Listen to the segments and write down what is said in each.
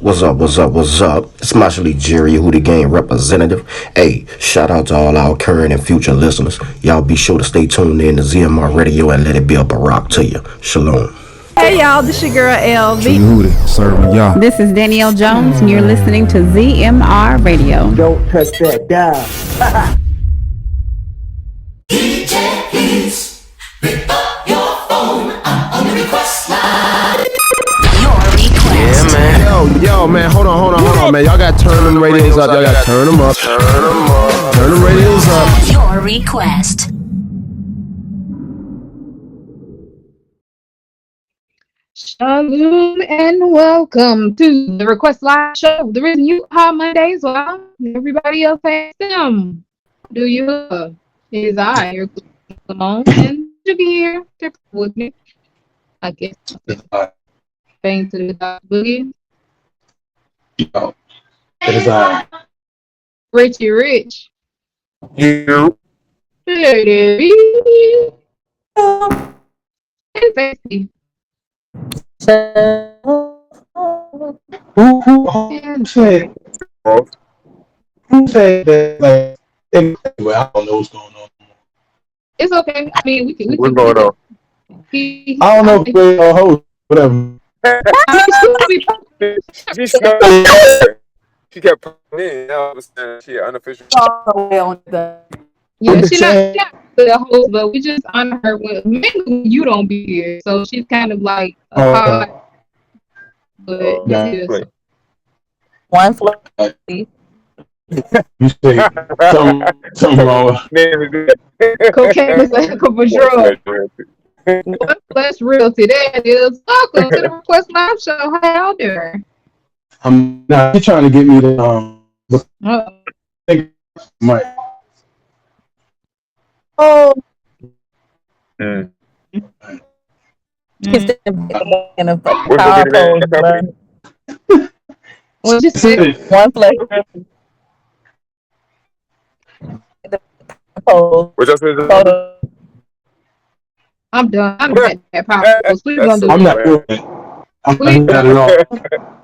What's up, what's up, what's up? It's Marshall Jerry, who the game representative. Hey, shout out to all our current and future listeners. Y'all be sure to stay tuned in to ZMR Radio and let it be a barack to you. Shalom. Hey y'all, this your girl LV. Hootie, serving y'all. This is Danielle Jones, and you're listening to ZMR Radio. Don't touch that dial. DJ, please pick up your phone. I'm on the request line. Your request. Yeah, man. Yo, man, hold on, man. Y'all gotta turn them radios up. Y'all gotta turn them up. Turn them radios up. Your request. Shalom and welcome to the Request Live Show. The reason you call Mondays, well, everybody else has them. Do you? It is I, your Simone, and you be here with me. I guess. Bang to the dog boogie. Yo, it is I. Richie Rich. You. Hey there. And Fancy. Who said? Who said that? Like, anyway, I don't know what's going on. It's okay. I mean, we can. What's going on? I I don't know if we're a host, whatever. She kept putting in. Now she unofficial. Yeah, she's not the host, but we just honor her with mainly when you don't be here. So she's kind of like a hot, but yeah. One floor. You say something wrong. Cocaine is a heck of a drug. Let's realty that is. Welcome to the Request Live Show. How y'all doing? I'm not trying to get me to Mike. Oh. Mm. It's in a Power pose, What you say? one flavor. The pose. What y'all say? I'm done. I'm at that power pose. What you gonna do? I'm not doing it. I'm not doing that at all.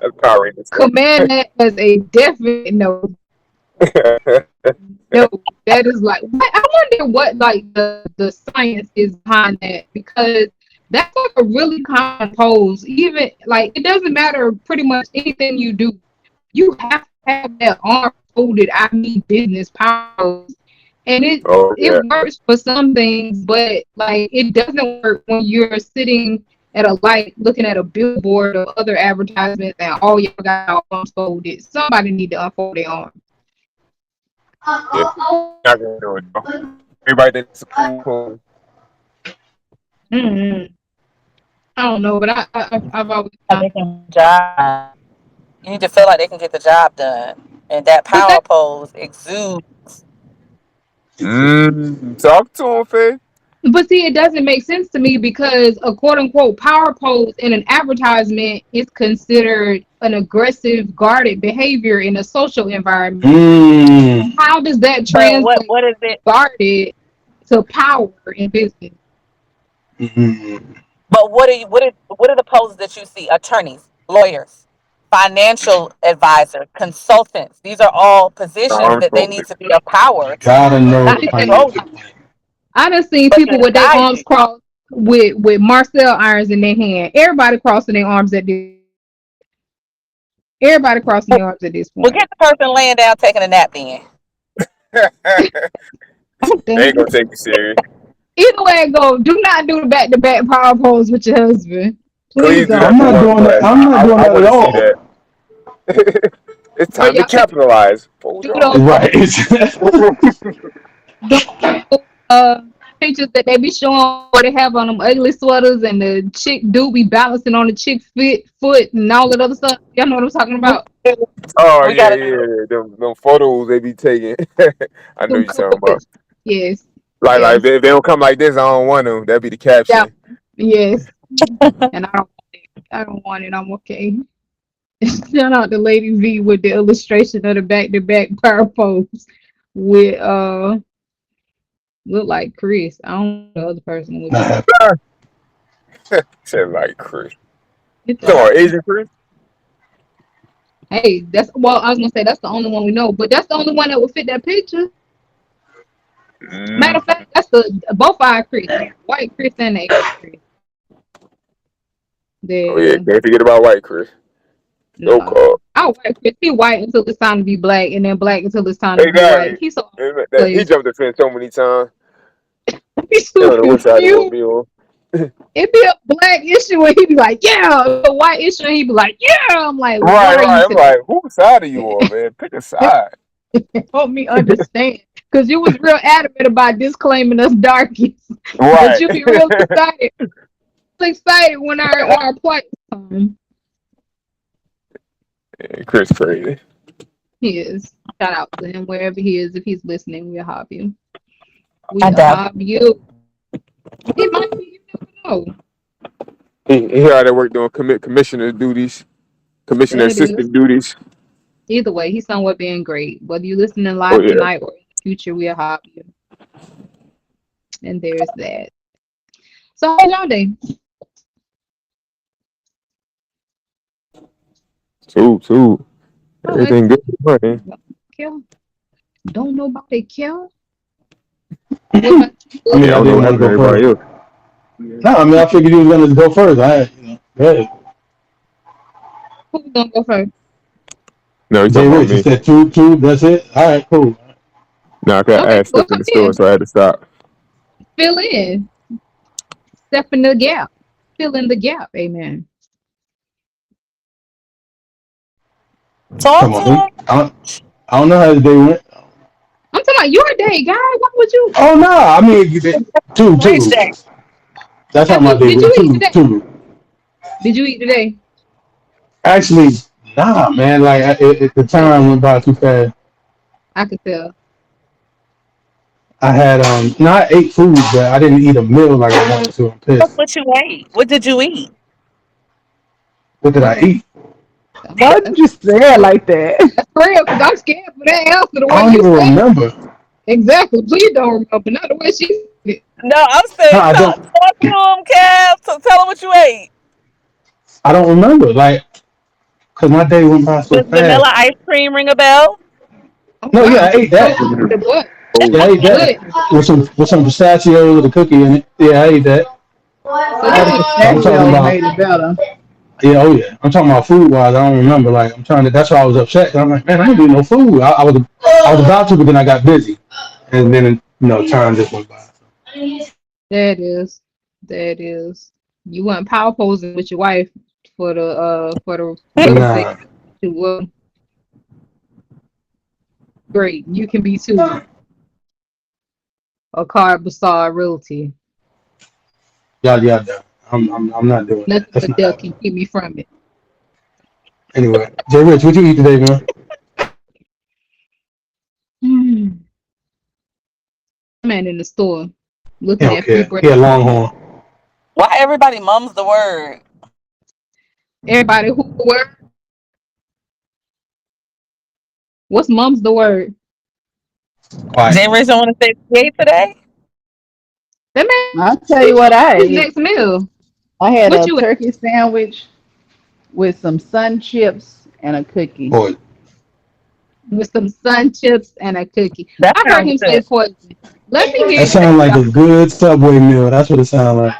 That's Power Rangers. Command that as a definite no. No, that is like, I wonder what like the science is behind that, because that's like a really common pose. Even like, it doesn't matter pretty much anything you do, you have to have that arm folded. I mean, business pose, and it works for some things, but like it doesn't work when you're sitting at a light looking at a billboard or other advertisements and all y'all got our arms folded. Somebody need to unfold their arm. Yeah, not gonna do it though. Everybody thinks it's cool. I don't know, but I've always job. You need to feel like they can get the job done, and that power pose exudes. Talk to him, Faye. But see, it doesn't make sense to me, because a quote unquote power pose in an advertisement is considered an aggressive, guarded behavior in a social environment. How does that translate? What is it? Guarded to power in business. But what are the poses that you see? Attorneys, lawyers, financial advisors, consultants. These are all positions that they need to be of power. Gotta know. I done seen people with their arms crossed with Marcel irons in their hand. Everybody crossing their arms at this. Everybody crossing their arms at this point. Well, get the person laying down taking a nap then. They ain't gonna take you serious. Either way it go, do not do the back-to-back power pose with your husband. Please don't. I'm not doing that. I'm not doing that at all. It's time to capitalize. Right. Pictures that they be showing what they have on them ugly sweaters, and the chick do be balancing on the chick's foot and all that other stuff. Y'all know what I'm talking about? Oh, yeah. Them photos they be taking. I know you're talking about. Yes. Like if they don't come like this, I don't want them. That'd be the caption. Yeah. Yes. And I don't want it. I'm okay. Shout out to Lady V with the illustration of the back-to-back power pose with look like Chris. I don't know the other person was. Said like Chris. So Asian Chris? Hey, I was gonna say that's the only one we know, but that's the only one that would fit that picture. Matter of Mm. fact, that's the both our Chris, white Chris and the Asian Chris. Oh yeah, Yeah, can't forget about White Chris. So no, called. our white Chris, he white until it's time to be black, and then black until it's time to be white. Exactly. He's so He plays. jumped the fence so many times. He's I so don't know what side he want to confused. be on. It'd be a black issue and he'd be like, yeah. A white issue and he'd be like, yeah. I'm like, what Right, are you right. I'm today? like, whose side are you on, man? Pick a side. Help me understand. Because you was real adamant about disclaiming us darkies. But Right. you be real excited when our plight come. Chris crazy. He is. Shout out to him wherever he is. If he's listening, we'll have you. I We'll doubt. have you. He might be. You never know. He out there work doing commissioner duties, commissioner There it is. assistant duties. Either way, he's somewhere being great. Whether you're listening Oh live yeah. tonight or in the future, we'll have you. And there's that. So how y'all day? Two. Oh, Everything good, man. care. Don't nobody care. What about I you? mean, Yeah, I I don't know didn't what want to happened to go everybody first. else. No, I mean, I figured you was gonna go first. Go ahead. Who's gonna go first? No, you Jay talking about Rich, you me. said two. That's it. All right, cool. No, I Okay, had go stepped in the store, ahead. so I had to stop. Fill in. Step in the gap. Fill in the gap. Amen. Talk Come to on, him. I don't know how the day went. I'm talking about your day, guy. What would you Oh no, I mean Rich two. day. That's how my day did went. you eat Two, today? two. Did you eat today? Actually, nah, man. Like the time went by too fast. I could tell. I had no, I ate food, but I didn't eat a meal like I wanted to. I'm Look pissed. what you ate. What did you eat? What did I Okay. eat? Why That's did you say it like that? real because I'm scared for that answer the I way don't you even said it. remember. Exactly. Please don't remember. Not the way she said it. No, I'm No, saying I talk don't. to him, Kev. So tell him what you ate. I don't remember. Like, cause my day went by so Does vanilla fast. ice cream ring a bell? Oh No, yeah, wow. I ate So that. the what? Yeah, I ate that Good. with some pistachio with a cookie in it. Yeah, I ate that. So Oh, you the eat But I'm talking pistachios about made it better. yeah, oh yeah. I'm talking about food wise. I don't remember. Like I'm trying to. That's why I was upset. 'Cause I'm like, man, I didn't do no food. I was about to, but then I got busy, and then time just went by. there it is. There it is. You weren't power posing with your wife for the real estate. Nah, Well, great. You can be too. A card beside realty. yada. I'm not doing that. Nothing That's but not death can happening. keep me from it. Anyway, Jay Rich, what you eat today, man? Hmm. Man in the store He looking don't at free care. bread. He had Longhorn. Why everybody mums the word? Everybody who the word? What's mum's the word? Quiet. Jay Rich don't want to say what he ate today? That man I'll tell you what I his ate. next meal. I had What a you ate? turkey sandwich with some sun chips and a cookie. Boy, With some sun chips and a cookie. That I heard sounds him say good. poison. Let me hear that you tell sounds like y'all. a good Subway meal. That's what it sounds like.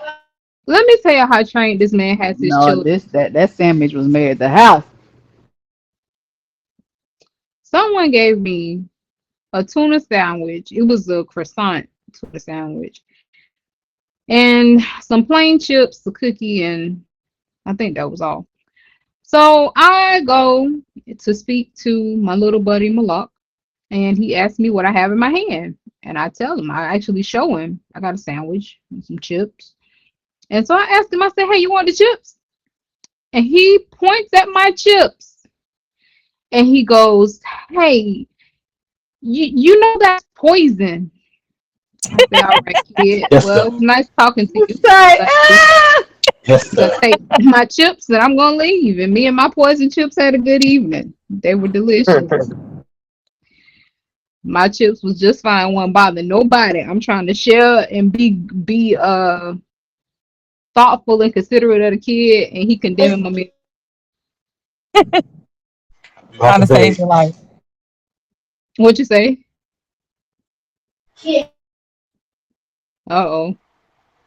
Let me tell you how trained this man has his No, children. that sandwich was made at the house. Someone gave me a tuna sandwich. It was a croissant tuna sandwich. And some plain chips, a cookie, and I think that was all. So I go to speak to my little buddy Malak, and he asked me what I have in my hand. And I tell him, I actually show him I got a sandwich and some chips. And so I asked him, I said, hey, you want the chips? And he points at my chips and he goes, hey, you know that's poison. I said, all right, kid. Yes, Well, sir. it was nice talking to You you. say, But ah! Yes, I'm gonna sir. take my chips and I'm gonna leave. And me and my poison chips had a good evening. They were delicious. My chips was just fine, wasn't bother nobody. I'm trying to share and be thoughtful and considerate of the kid, and he condemning me. You off Trying the to save base. your life. What you say? Uh-oh.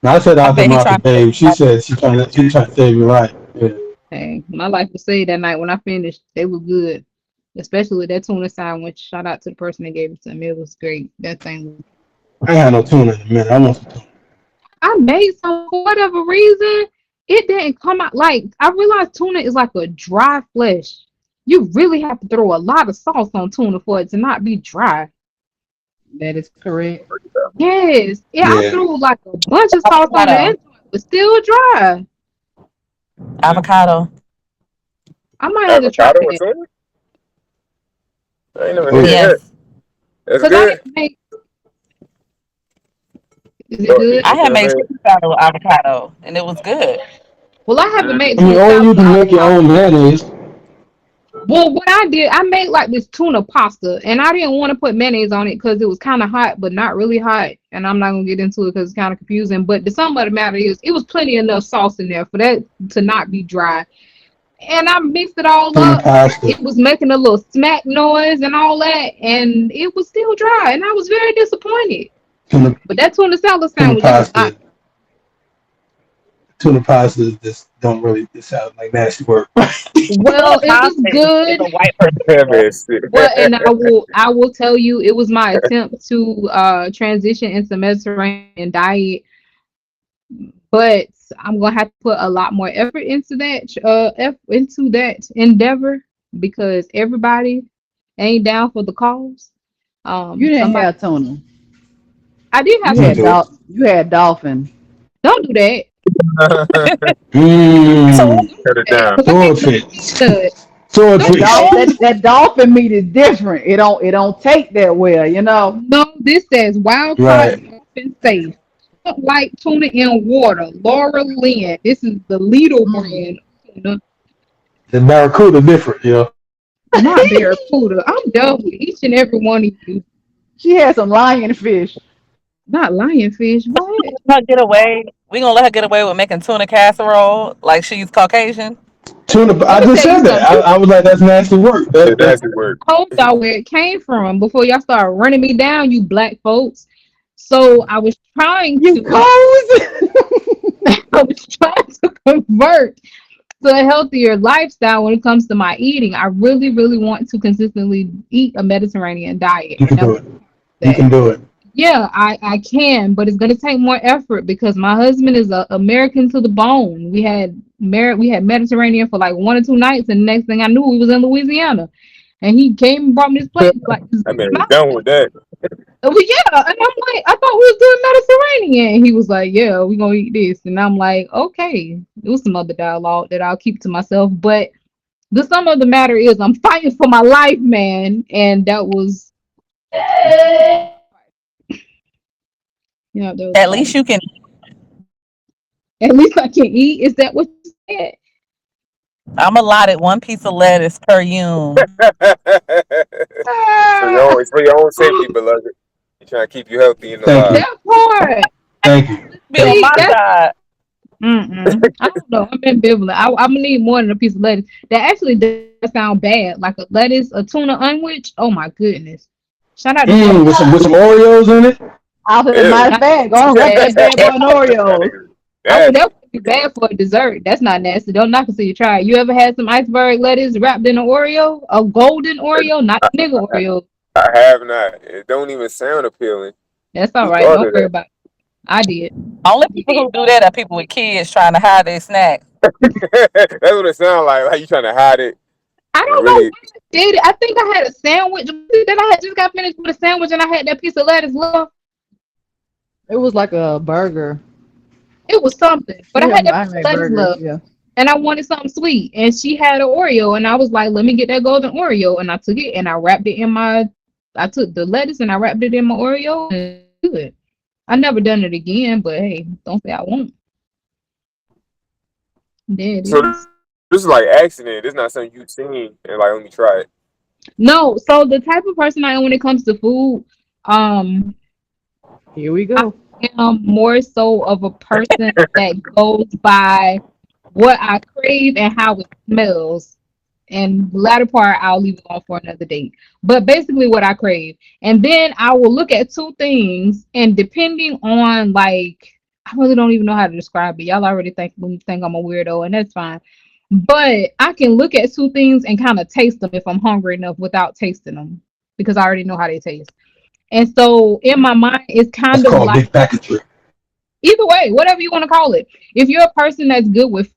Now I said I out said them he off the trying to save base. She your life. said she trying to save your life. Yeah. Hey, my life was saved that night when I finished. They were good. Especially that tuna sandwich. Shout out to the person that gave it to me. It was great. That thing was. I ain't had no tuna in a minute. I want some tuna. I made some for whatever reason. It didn't come out like I realized tuna is like a dry flesh. You really have to throw a lot of sauce on tuna for it to not be dry. That is correct. Yes. Yeah, I Yeah. threw like a bunch of sauce on it Avocado. and it was still dry. Avocado. I might have to try Avocado or that. something? I ain't never Oh had yeah. that. Yes. That's Because I good. didn't make is it Oh, good? I you had never made had? chicken salad with avocado and it was good. Well, I haven't made I mean, tuna or salad you with can make your avocado. own mayonnaise. Well, what I did, I made like this tuna pasta, and I didn't want to put mayonnaise on it because it was kind of hot, but not really hot. And I'm not gonna get into it because it's kind of confusing. But the sum of the matter is, it was plenty enough sauce in there for that to not be dry. And I mixed it all Tuna up. pasta. It was making a little smack noise and all that, and it was still dry, and I was very disappointed. Tuna But that tuna salad tuna sandwich, it was not. pasta. Tuna pasta just don't really. It sounds like nasty work. Tuna Well, it was pasta is good. a white person That meal. man sick. Well, and I will tell you, it was my attempt to transition into Mediterranean diet, but I'm gonna have to put a lot more effort into that endeavor because everybody ain't down for the cause. You didn't Somebody have tuna. I did have You You can some. had do it. you had dolphin. Don't do that. So Mmm. Cut it down. Because I can't Swordfish. taste good. Don't Swordfish. say That dolphin meat is different. It don't take that well, you know. no. This says wild caught Right. dolphin safe. Don't like tuna in water. Laura Lynn. This is the Lidl Mm. brand of tuna. The barracuda different, you know. Not barracuda. I'm done with each and every one of you. She had some lionfish. Not lionfish. What? let her get away. We gonna let her get away with making tuna casserole like she's Caucasian. Tuna. Let I me just tell you said that. something. I was like, that's nasty work. It That has to work. I told y'all where it came from before y'all start running me down, you black folks. So I was trying You to. cozy. I was trying to convert to a healthier lifestyle when it comes to my eating. I really, really want to consistently eat a Mediterranean diet, you and can that's do it. You that. can do it. Yeah, I can, but it's gonna take more effort because my husband is a American to the bone. We had Mediterranean for like 1 or 2 nights, and the next thing I knew, we was in Louisiana, and he came and brought me this plate like this I big mean, mountain. done with that. Well, yeah, and I'm like, I thought we was doing Mediterranean. And he was like, yeah, we gonna eat this, and I'm like, okay. It was some other dialogue that I'll keep to myself, but the sum of the matter is, I'm fighting for my life, man, and that was, that was At part of least it. you can. At least I can eat. Is that what you said? I'm allotted one piece of lettuce per yum. Ah, It's for your own safety, beloved. He's trying to keep you healthy and Thank alive. you. that part. Thank you. Be on Thank See, my you. that's side. I don't know. I'm ambivalent. I'm gonna need more than a piece of lettuce. That actually does sound bad. Like a lettuce, a tuna unwich. Oh my goodness. Shout out to whoever. With some Oreos in it. I said, Ew. matter of Not fact, go on, wrap nasty. that bad boy in That Oreos. nigga I would nasty. that would be bad for a dessert. That's not nasty. Don't knock it till you try it. You ever had some iceberg lettuce wrapped in an Oreo? A golden Oreo, not I, nigga Oreo. I have not. It don't even sound appealing. That's all Who right. thought Don't of worry that? about it. I did. Only people who do that are people with kids trying to hide their snacks. That's what it sounds like. Like you trying to hide it I and don't know really. what I did. I think I had a sandwich. Then I had just got finished with a sandwich and I had that piece of lettuce left. It was like a burger. It was something, but I Yeah, had that I piece of made lettuce burgers. left Yeah. and I wanted something sweet. And she had an Oreo and I was like, let me get that golden Oreo. And I took it and I wrapped it in I took the lettuce and I wrapped it in my Oreo and it was good. I never done it again, but hey, don't say I won't. There it So is. this is like accident. This not something you've seen and like let me try it. No, so the type of person I am when it comes to food, um, Here we I go. am more so of a person that goes by what I crave and how it smells. and the latter part I'll leave it on for another date. But basically what I crave. And then I will look at two things, and depending on like, I really don't even know how to describe it. Y'all already think I'm a weirdo, and that's fine. But I can look at two things and kind of taste them if I'm hungry enough without tasting them because I already know how they taste. And so in my mind, it's That's kind of called like big package. either way, whatever you want to call it. If you're a person that's good with,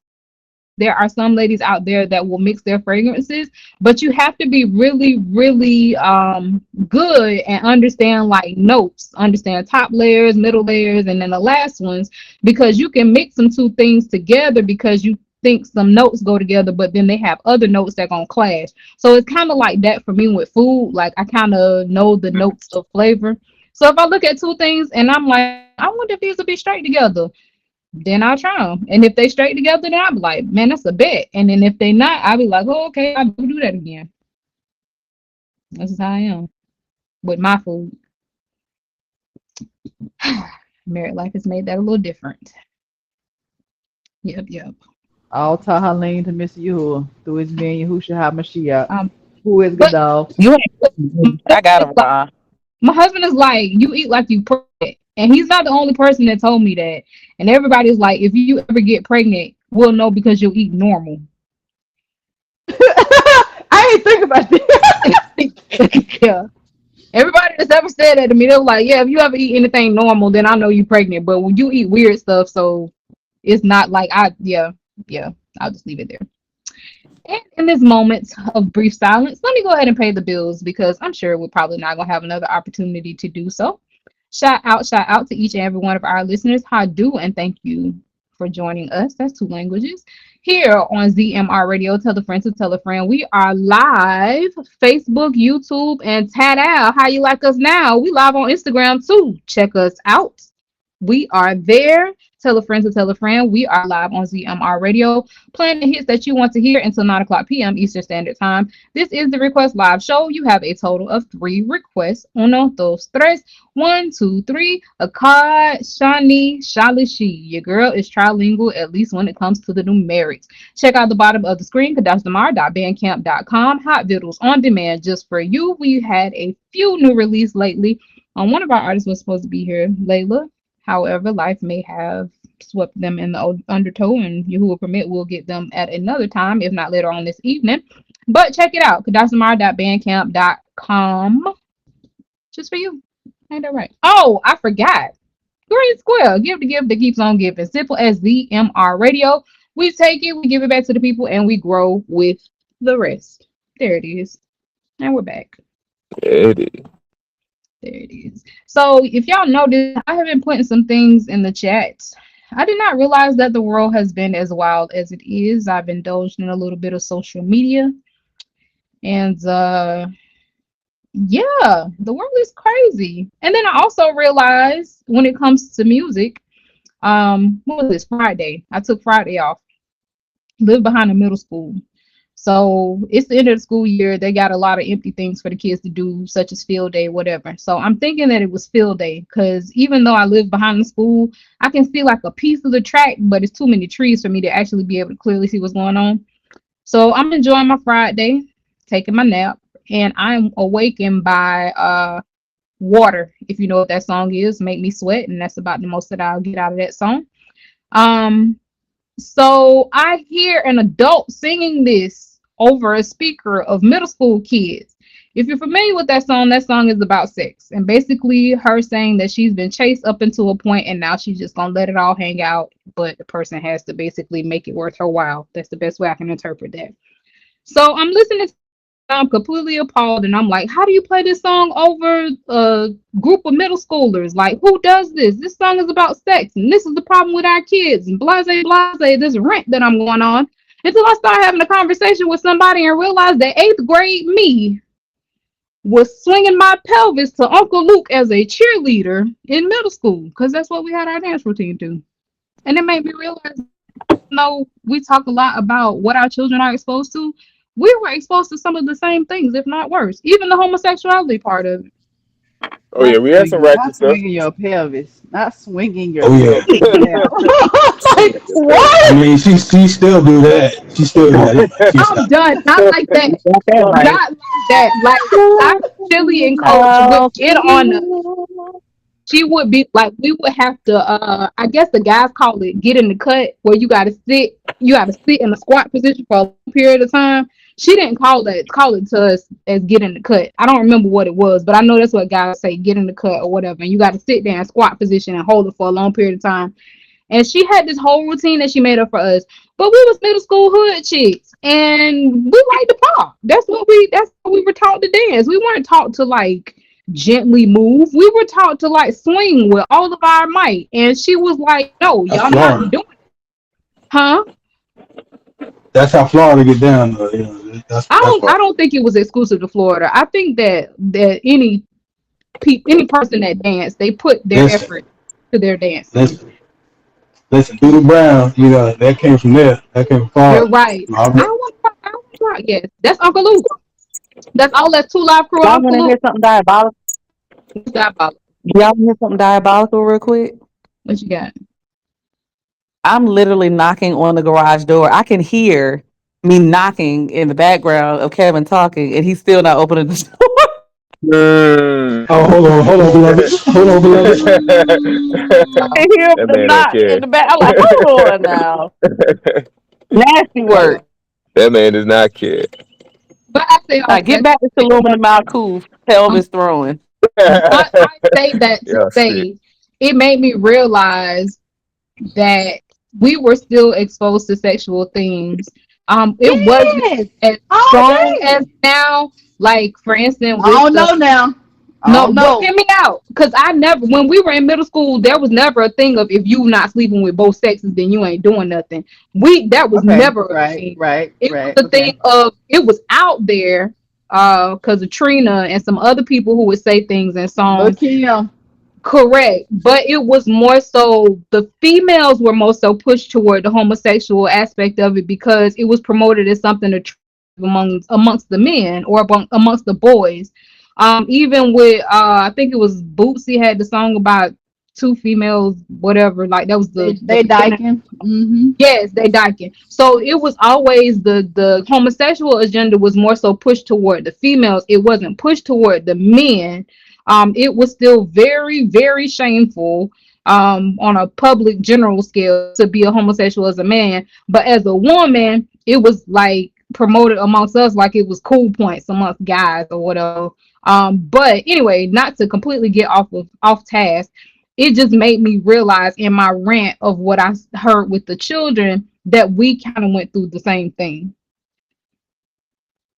there are some ladies out there that will mix their fragrances, but you have to be really, really good and understand like notes, understand top layers, middle layers, and then the last ones, because you can mix some two things together because you think some notes go together, but then they have other notes that gonna clash. So it's kind of like that for me with food. Like I kind of know the notes of flavor. So if I look at two things and I'm like, I wonder if these will be straight together, then I'll try them. And if they straight together, then I'll be like, man, that's a bet. And then if they not, I'll be like, oh, okay, I'll do that again. This is how I am with my food. Married life has made that a little different. Yep, yep. All Tahaleen to Miss Yahuwah through his being Yahushua HaMashiach, Um, who is but Gadol. You my ain't. I got husband is him, like, Ron. you eat like you pregnant. And he's not the only person that told me that. And everybody's like, if you ever get pregnant, we'll know because you'll eat normal. I ain't think about that. Yeah. Everybody that's ever said that to me, they're like, yeah, if you ever eat anything normal, then I know you're pregnant. But when you eat weird stuff, so it's not like yeah, I'll just leave it there. And in this moment of brief silence, let me go ahead and pay the bills because I'm sure we're probably not gonna have another opportunity to do so. Shout out to each and every one of our listeners. How do and thank you for joining us. That's two languages. Here on ZMR Radio, tell a friend to tell a friend. We are live, Facebook, YouTube, and Tadal. How you like us now? We live on Instagram too. Check us out. We are there. Tell a friend to tell a friend. We are live on ZMR Radio, playing the hits that you want to hear until 9 o'clock p.m. Eastern Standard Time. This is the Request Live Show. You have a total of 3 requests. Uno, dos, tres. 1, 2, 3. Akkad, Shani, Shalishi. Your girl is trilingual, at least when it comes to the numerics. Check out the bottom of the screen, kadashdamar.bandcamp.com. Hot Vittles on demand just for you. We had a few new releases lately. One of our artists was supposed to be here, Layla. However, life may have swept them in the undertow, and you who will permit will get them at another time, if not later on this evening. But check it out, kadashamar.bandcamp.com. Just for you. Ain't that right? Oh, I forgot. Green Square. Give the gift that keeps on giving. Simple as the MR Radio. We take it, we give it back to the people, and we grow with the rest. There it is. And we're back. It is. There it is. So if y'all notice, I have been putting some things in the chat. I did not realize that the world has been as wild as it is. I've indulged in a little bit of social media. And yeah, the world is crazy. And then I also realized when it comes to music, what was this? Friday. I took Friday off. Live behind a middle school. So it's the end of the school year. They got a lot of empty things for the kids to do, such as field day, whatever. So I'm thinking that it was field day because even though I live behind the school, I can see like a piece of the track, but it's too many trees for me to actually be able to clearly see what's going on. So I'm enjoying my Friday, taking my nap, and I'm awakened by Water. If you know what that song is, Make Me Sweat, and that's about the most that I'll get out of that song. So I hear an adult singing this over a speaker of middle school kids. If you're familiar with that song is about sex and basically her saying that she's been chased up into a point and now she's just gonna let it all hang out, but the person has to basically make it worth her while. That's the best way I can interpret that. So I'm listening to, I'm completely appalled, and I'm like, how do you play this song over a group of middle schoolers? Like, who does this? This song is about sex, and this is the problem with our kids, and blase, blase, this rant that I'm going on. Until I start having a conversation with somebody and realize that 8th grade me was swinging my pelvis to Uncle Luke as a cheerleader in middle school, because that's what we had our dance routine to. And it made me realize, we talk a lot about what our children are exposed to. We were exposed to some of the same things, if not worse. Even the homosexuality part of it. Oh yeah, we had some ratchet Not stuff. swinging your pelvis. Not swinging Oh yeah. yourself up and down. Like, I what? mean, she still do that. She still do that. She I'm stopped. done. Not like that. Got that right. Not like that. Like I Chili and Coach would I'll get on us. She would be like, we would have to I guess the guys call it get in the cut, where you gotta sit in a squat position for a long period of time. She didn't call it to us as get in the cut. I don't remember what it was, but I know that's what guys say, get in the cut or whatever, and you gotta sit there in squat position and hold it for a long period of time. And she had this whole routine that she made up for us. But we was middle school hood chicks, and we like to pop. That's what we were taught to dance. We weren't taught to like gently move. We were taught to like swing with all of our might. And she was like, "No, That's y'all not Florida. doing it, huh?" That's how Florida get down. You know, that's I why. don't think it was exclusive to Florida. I think that any person that danced, they put their Listen, effort to their dancing. listen, listen. Doodle Brown, you know, that came from there. That came from You're Florida. right. My I bro- want to I want to rock. Yes, that's Uncle Luke. That's all that two live crew, Y'all want Uncle to hear Luke. something diabolical? What's that about? Y'all want to hear something diabolical real quick? What you got? I'm literally knocking on the garage door. I can hear me knocking in the background of Kevin talking, and he's still not opening the door. Mm. Oh, hold on, beloved. Hold on, beloved. I Mm, can hear That the man don't knock in care. the back. I'm like, hold on now. Nasty yeah. work. That man does not care. But I say All all right, get that. back to Saluma Malkuf Um, pelvis throwing. I say that to Yeah, sick. say it made me realize that we were still exposed to sexual things. It wasn't Yes, as all strong as day. now. Like for instance, I with don't the know now. I no, don't but know. hear me out. Because I never, when we were in middle school, there was never a thing of if you not sleeping with both sexes, then you ain't doing nothing. That was Okay, never a right, thing. right, It was right. a thing Okay. of it was out there, because of Trina and some other people who would say things in Look songs. Kim. Correct, but it was more so the females were more so pushed toward the homosexual aspect of it because it was promoted as something to amongst the men or amongst the boys. Even with I think it was Bootsy had the song about two females, whatever. Like that was the They beginning. dyking. Mm-hmm. Yes, they dyking. So it was always the homosexual agenda was more so pushed toward the females. It wasn't pushed toward the men. It was still very, very shameful on a public general scale to be a homosexual as a man. But as a woman, it was like promoted amongst us like it was cool points amongst guys or whatever. But anyway, not to completely get off task, it just made me realize in my rant of what I heard with the children that we kind of went through the same thing.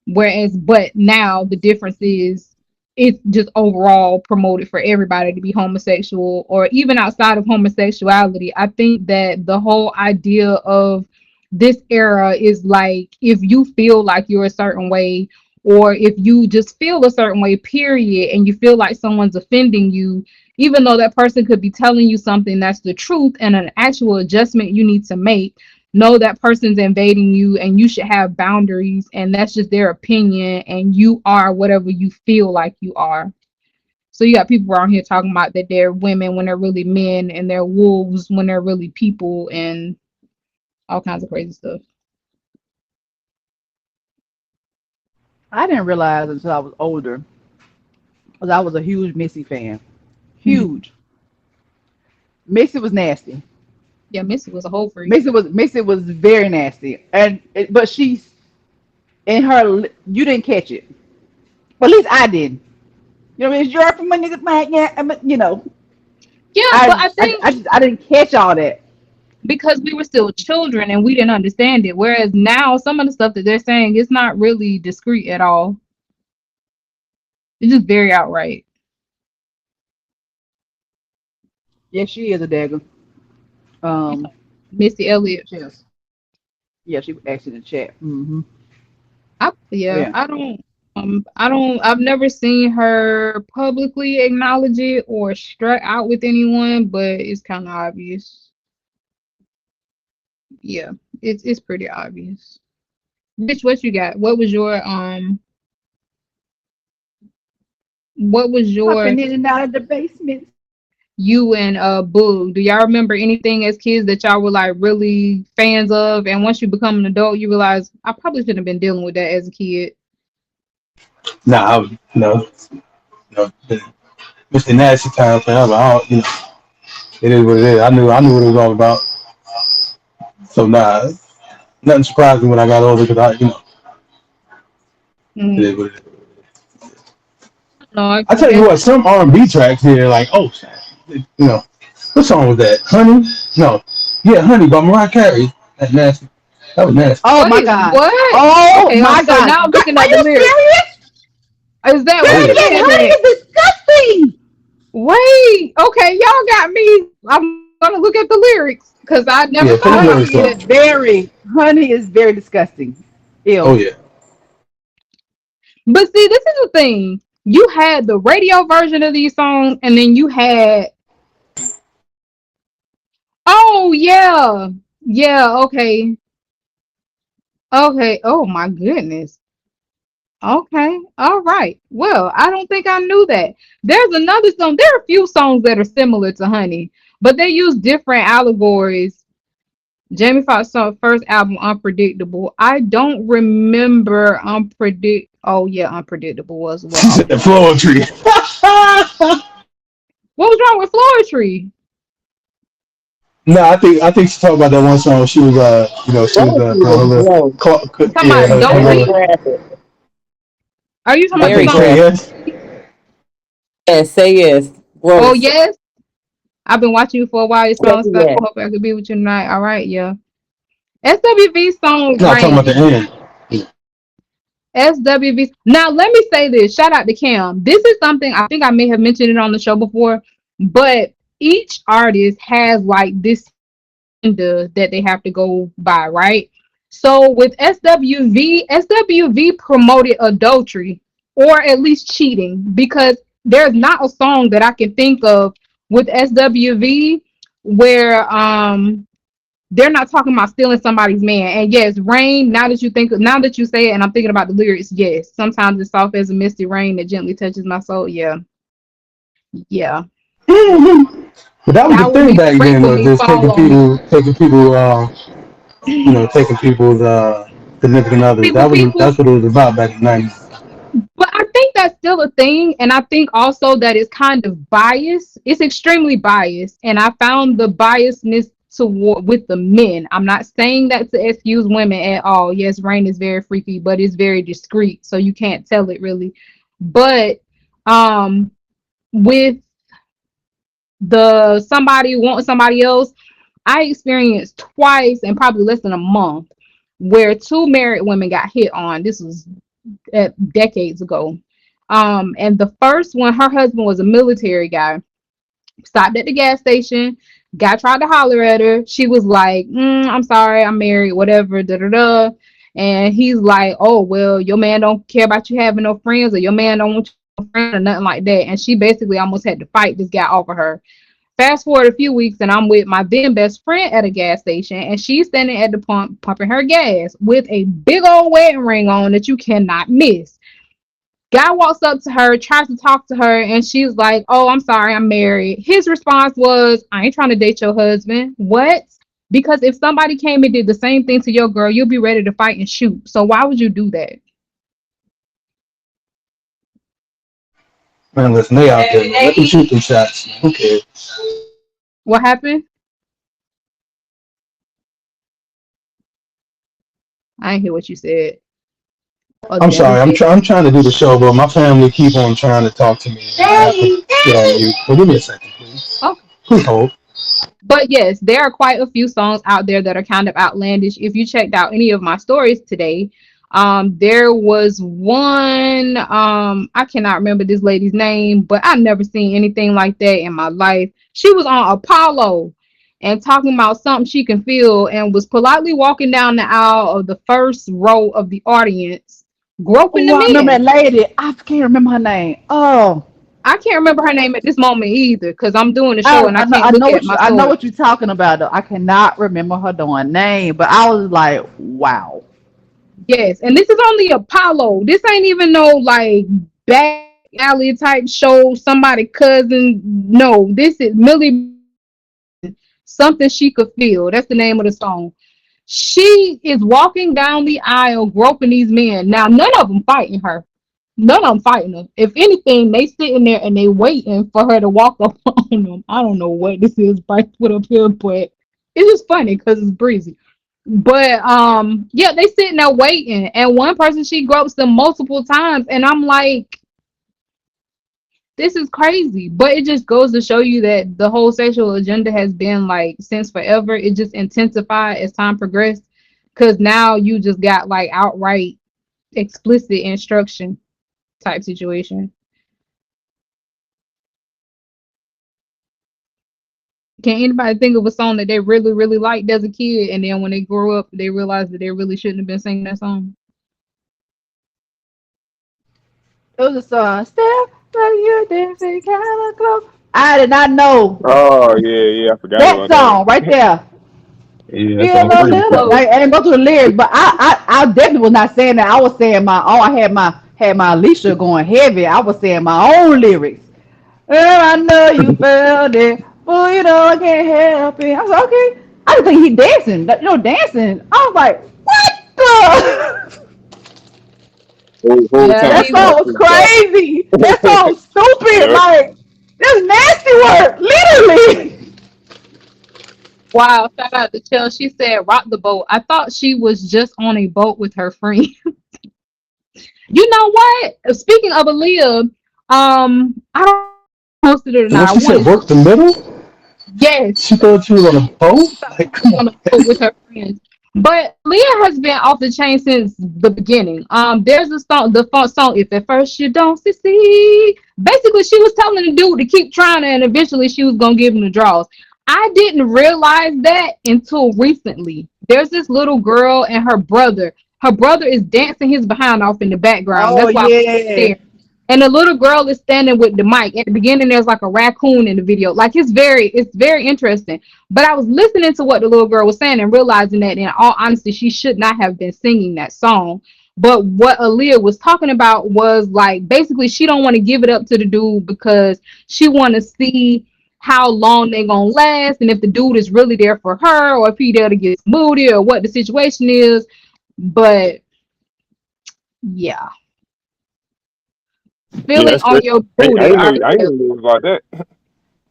But now the difference is it's just overall promoted for everybody to be homosexual or even outside of homosexuality. I think that the whole idea of this era is like if you feel like you're a certain way or if you just feel a certain way, period, and you feel like someone's offending you, even though that person could be telling you something that's the truth and an actual adjustment you need to make, know that person's invading you and you should have boundaries and that's just their opinion and you are whatever you feel like you are. So you got people around here talking about that they're women when they're really men and they're wolves when they're really people and all kinds of crazy stuff. I didn't realize until I was older because I was a huge Missy fan. Mhm. Huge. Missy was nasty. Yeah, Missy was a whole freak. Missy was very nasty, but she's in her. You didn't catch it, but at least I did. You know, it's your from my niggas, man. Yeah, Yeah, but I, I I, think I, just, I didn't catch all that. because we were still children and we didn't understand it, whereas now some of the stuff that they're saying is not really discreet at all. It's just very outright. Yes, she is a dagger. You Um, know, Missy Elliott. yes, yeah, she was actually in the chat. Mm-hmm. Yeah, Yeah, I've never seen her publicly acknowledge it or strut out with anyone, but it's kind of obvious. Yeah, it's pretty obvious. Bitch, what you got? What was your What was Popping yours? in and out of the basement. You and Boo. Do y'all remember anything as kids that y'all were like really fans of? And once you become an adult, you realize I probably shouldn't have been dealing with that as a kid. Nah, I was, the Mr. Nasty time forever. It is what it is. I knew what it was all about. So nah, nothing surprised me when I got older because it is Mm, what it is. no, I I tell you guess. what, some R&B tracks here, like, oh, what song was that? Honey? No, yeah, Honey by Mariah Carey. That nasty. That was nasty. Oh my Wait, God. what? Oh Okay, my so God. now I'm Girl, looking are at the you lyrics. serious? Is that Oh Girl, wait yeah. a yes, honey minute? is disgusting. Wait, okay, y'all got me. I'm gonna look at the lyrics because I never Yeah, thought finish about lyrics Honey up. is that. very disgusting. Oh Ew. yeah. But see, this is the thing. You had the radio version of these songs, and then you had, oh yeah, yeah, okay, okay. Oh my goodness. Okay, all right. Well, I don't think I knew that. There's another song. There are a few songs that are similar to Honey, but they use different allegories. Jamie Foxx's first album, Unpredictable. I don't remember Unpredict. Oh yeah, Unpredictable was a little She off said the wall. poetry. What was wrong with Floetry? No, I think she talked about that one song. She was doing her Was little, gross. Talking yeah, about her Very Dolly? little. graphic. Are you talking I about the Very think song? say graphic. yes. Yes, say yes. Oh Gross. yes, I've been watching you for a while. It's Say song stuff. yes. Hope I could be with you tonight. All right, yeah. SWV songs No, I'm talking about the range. end. SWV. Now, let me say this. Shout out to Cam. This is something I think I may have mentioned it on the show before, but each artist has like this that they have to go by, right? So with SWV promoted adultery or at least cheating because there's not a song that I can think of with SWV where they're not talking about stealing somebody's man. And yes, rain, now that you say it and I'm thinking about the lyrics, yes. Sometimes it's soft as a misty rain that gently touches my soul. Yeah. Yeah. But that was the That will thing be back then sprinkle was me, just fall on me. taking people's significant others. People. That's what it was about back in the 90s. But I think that's still a thing, and I think also that it's kind of biased. It's extremely biased, and I found the biasness toward with the men. I'm not saying that to excuse women at all. Yes, Rain is very freaky, but it's very discreet, so you can't tell it really. But um, with the somebody wanting somebody else, I experienced twice in probably less than a month where two married women got hit on. This was decades ago. And the first one, her husband was a military guy. Stopped at the gas station. Guy tried to holler at her. She was like, "I'm sorry, I'm married, whatever." Da da da. And he's like, "Oh well, your man don't care about you having no friends, or your man don't want you to have no friends, or nothing like that." And she basically almost had to fight this guy off of her. Fast forward a few weeks, and I'm with my then best friend at a gas station, and she's standing at the pump pumping her gas with a big old wedding ring on that you cannot miss. Guy walks up to her, tries to talk to her, and she's like, "Oh, I'm sorry, I'm married." His response was, "I ain't trying to date your husband." What? Because if somebody came and did the same thing to your girl, you'll be ready to fight and shoot. So why would you do that? Man, listen, they out there, man. Let them shoot them shots. Man. Who cares? What happened? I didn't hear what you said. Other I'm than who sorry. cares? I'm trying to do the show, but my family keep on trying to talk to me. I have to get on mute. But give me a second, please. Okay. Please hold. But yes, there are quite a few songs out there that are kind of outlandish. If you checked out any of my stories today, there was one, I cannot remember this lady's name, but I've never seen anything like that in my life. She was on Apollo and talking about something she can feel and was politely walking down the aisle of the first row of the audience, groping Oh, the I remember that men. lady. I can't remember her name. Oh, I can't remember her name at this moment either because I'm doing the show and I can't I look know at what you my I know story. what you're talking about though. I cannot remember her darn name, but I was like, wow. Yes, and this is only Apollo. This ain't even no like back. Alley type show, somebody cousin. No, this is Millie. Something she could feel. That's the name of the song. She is walking down the aisle, groping these men. Now, none of them fighting her. None of them fighting her. If anything, they sitting there and they waiting for her to walk up on them. I don't know what this is, Bryce put up here, but it's just funny because it's breezy. But yeah, they sitting there waiting, and one person she gropes them multiple times, and I'm like, this is crazy. But it just goes to show you that the whole sexual agenda has been like since forever. It just intensified as time progressed, because now you just got like outright explicit instruction type situation. Can anybody think of a song that they really, really liked as a kid, and then when they grew up, they realized that they really shouldn't have been singing that song? It was a song. Step like you dancing kind of close. I did not know Oh yeah, I forgot that about that. song right there. Yeah, that Feel sounds a pretty little. close. I didn't go to the lyrics, but I definitely was not saying that. I was saying my own. I had my Alicia going heavy. I was saying my own lyrics. I know you felt it, but you know I can't help it. I was like, okay. I didn't think he dancing. Dancing. I was like, what the? Whole Yeah, time That he I song was. was freaked out. crazy. That song was stupid. Yep. Like, that's nasty work, literally. Wow, shout out to Chell. She said rock the boat. I thought she was just on a boat with her friend. You know what? Speaking of Aaliyah, I don't posted it or And when not. I she said wanted work the middle, yes, she thought she was on a boat. Like, come on on. the boat with her friends. But Leah has been off the chain since the beginning. There's a song, the funk song, "If at first you don't succeed." Basically, she was telling the dude to keep trying, and eventually she was gonna give him the draws. I didn't realize that until recently. There's this little girl and her brother. Her brother is dancing his behind off in the background. Oh That's why I put it yeah. there. And the little girl is standing with the mic. At the beginning, there's like a raccoon in the video. Like it's very interesting. But I was listening to what the little girl was saying and realizing that, in all honesty, she should not have been singing that song. But what Aaliyah was talking about was like basically she don't want to give it up to the dude because she want to see how long they gonna last and if the dude is really there for her or if he there to get moody or what the situation is. But yeah, Yeah, feeling that's on great. your I booty. didn't know. I didn't know about that.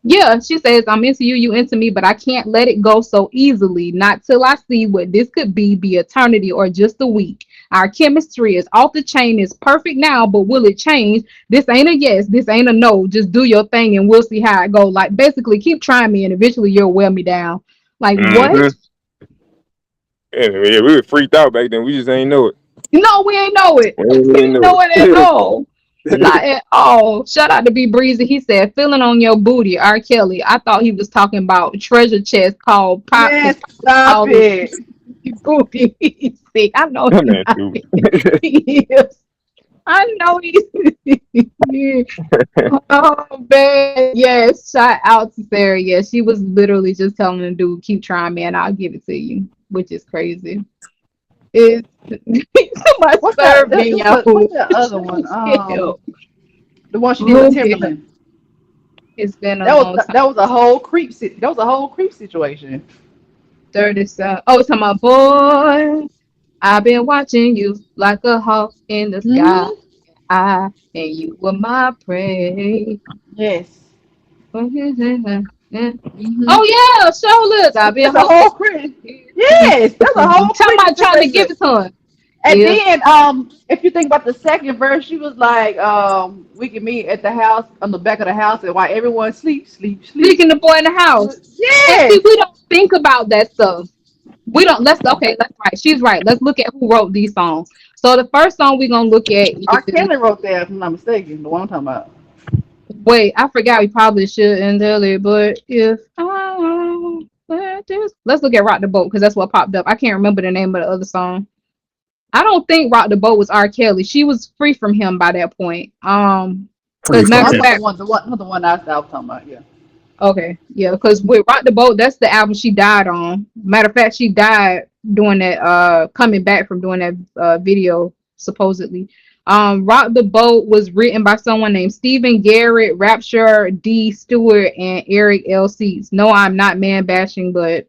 Yeah, she says, I'm into you, you into me, but I can't let it go so easily. Not till I see what this could be eternity or just a week. Our chemistry is off the chain, it's perfect now, but will it change? This ain't a yes, this ain't a no. Just do your thing and we'll see how it goes. Like basically keep trying me and eventually you'll wear me down. Like what? Mm-hmm. Yeah, we were freaked out back then. We just ain't know it. No, we ain't know it. We We ain't didn't know know it at it. all. Not at all. Shout out to B Breezy. He said, "Feeling on your booty, R. Kelly." I thought he was talking about treasure chest called pop Man, is stop all the it. booty. See, I know That he man not. stupid. He is. I know he's. Oh man, yes. Shout out to Sarah. Yeah, she was literally just telling the dude, "Keep trying, man. I'll give it to you," which is crazy. It's somebody What's that? served in Yahoo. What's that other one? Chill. The one she did with Look it. Timberland. It's been a That was long time. that was a whole creep. That was a whole creep situation. 37. Oh, it's my boy. I've been watching you like a hawk in the sky. Hmm. I and you were my prey. Yes. Oh Hmm. yeah, so look, I've been That's a holding. whole creep. Yes, that's a whole creep Somebody trying to give situation. it to him. And If then, if you think about the second verse, she was like, we can meet at the house on the back of the house, and while everyone sleep, sleep, sleep. speaking the boy in the house. And see, Yes, we don't think about that stuff. We don't let's okay, that's right. She's right. Let's look at who wrote these songs. So the first song we're gonna look at R. is Kelly wrote that, if I'm not mistaken. The one I'm talking about. wait, I forgot we probably shouldn't tell it, but if I let this let's look at Rock the Boat because that's what popped up. I can't remember the name of the other song. I don't think Rock the Boat was R. Kelly. She was free from him by that point. Free Because No, from matter I'm of him. talking fact, about the one I was talking about. Yeah. okay, yeah, because with Rock the Boat, that's the album she died on. Matter of fact, she died doing that coming back from doing that video, supposedly. Rock the Boat was written by someone named Stephen Garrett, Rapture D. Stewart, and Eric L. Seats. No, I'm not man bashing, but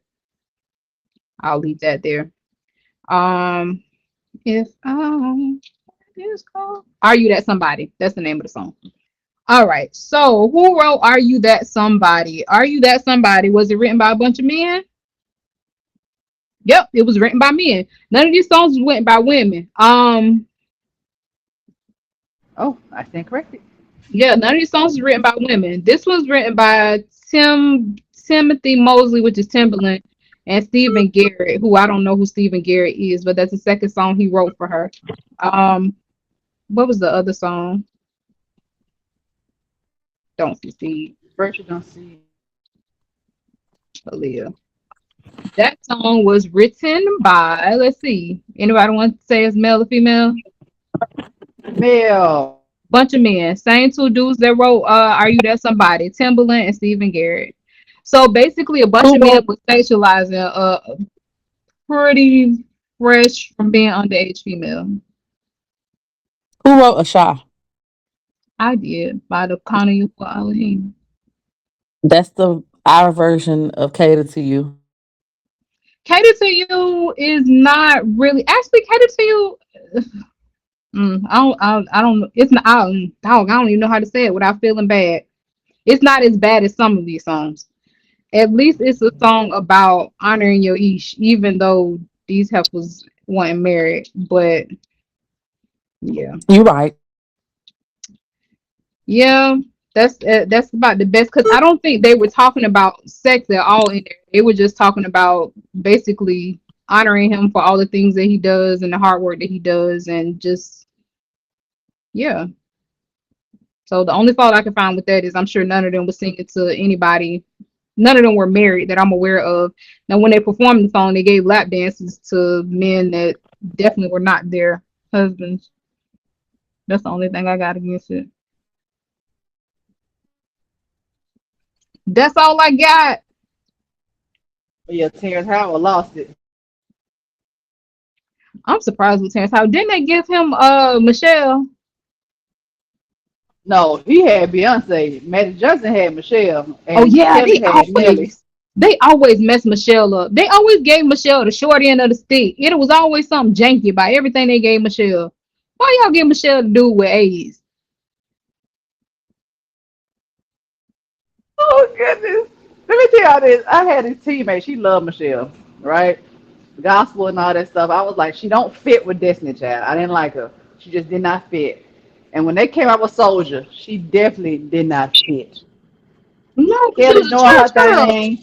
I'll leave that there. Um, if I is called Are You That Somebody? That's the name of the song. All right. So who wrote Are You That Somebody? Are You That Somebody? Was it written by a bunch of men? Yep, it was written by men. None of these songs was written by women. Oh, I stand corrected. Yeah, none of these songs was written by women. This was written by Timothy Mosley, which is Timberland, and Stephen Garrett, who I don't know who Stephen Garrett is, but that's the second song he wrote for her. Um, what was the other song? Don't succeed. Virtue don't see. Aaliyah. That song was written by, let's see, anybody want to say it's male or female? Male. Bunch of men. Same two dudes that wrote Are You That Somebody? Timberland and Stephen Garrett. So basically a bunch Who of men wrote was sexualizing pretty fresh from being underage female. who wrote Asha? I did by the Connor You for Ali. That's the our version of Cater to You. Cater to You is not really actually Cater to You. I don't. It's not. Dog. I don't even know how to say it without feeling bad. It's not as bad as some of these songs. At least it's a song about honoring your ish, even though these heifers weren't married. But yeah, You right. yeah, that's about the best. Cause I don't think they were talking about sex at all in there. They were just talking about basically honoring him for all the things that he does and the hard work that he does, and just yeah. So the only fault I can find with that is I'm sure none of them was singing to anybody. None of them were married that I'm aware of. Now, when they performed the song, they gave lap dances to men that definitely were not their husbands. That's the only thing I got against it. That's all I got. But yeah, Terrence Howard lost it. I'm surprised with Terrence Howard. Didn't they give him Michelle? No, he had Beyonce. Magic Johnson had Michelle, Oh and yeah, Kelly had Nelly. they always mess Michelle up. They always gave Michelle the short end of the stick. It was always something janky about everything they gave Michelle. Why y'all give Michelle to do with AIDS? Oh goodness. Let me tell y'all this. I had this teammate. She loved Michelle, right? Gospel and all that stuff. I was like, she don't fit with Destiny Child. I didn't like her. She just did not fit. And when they came out with Soldier, she definitely did not fit. No, she Kelly was a doing her church girl. thing.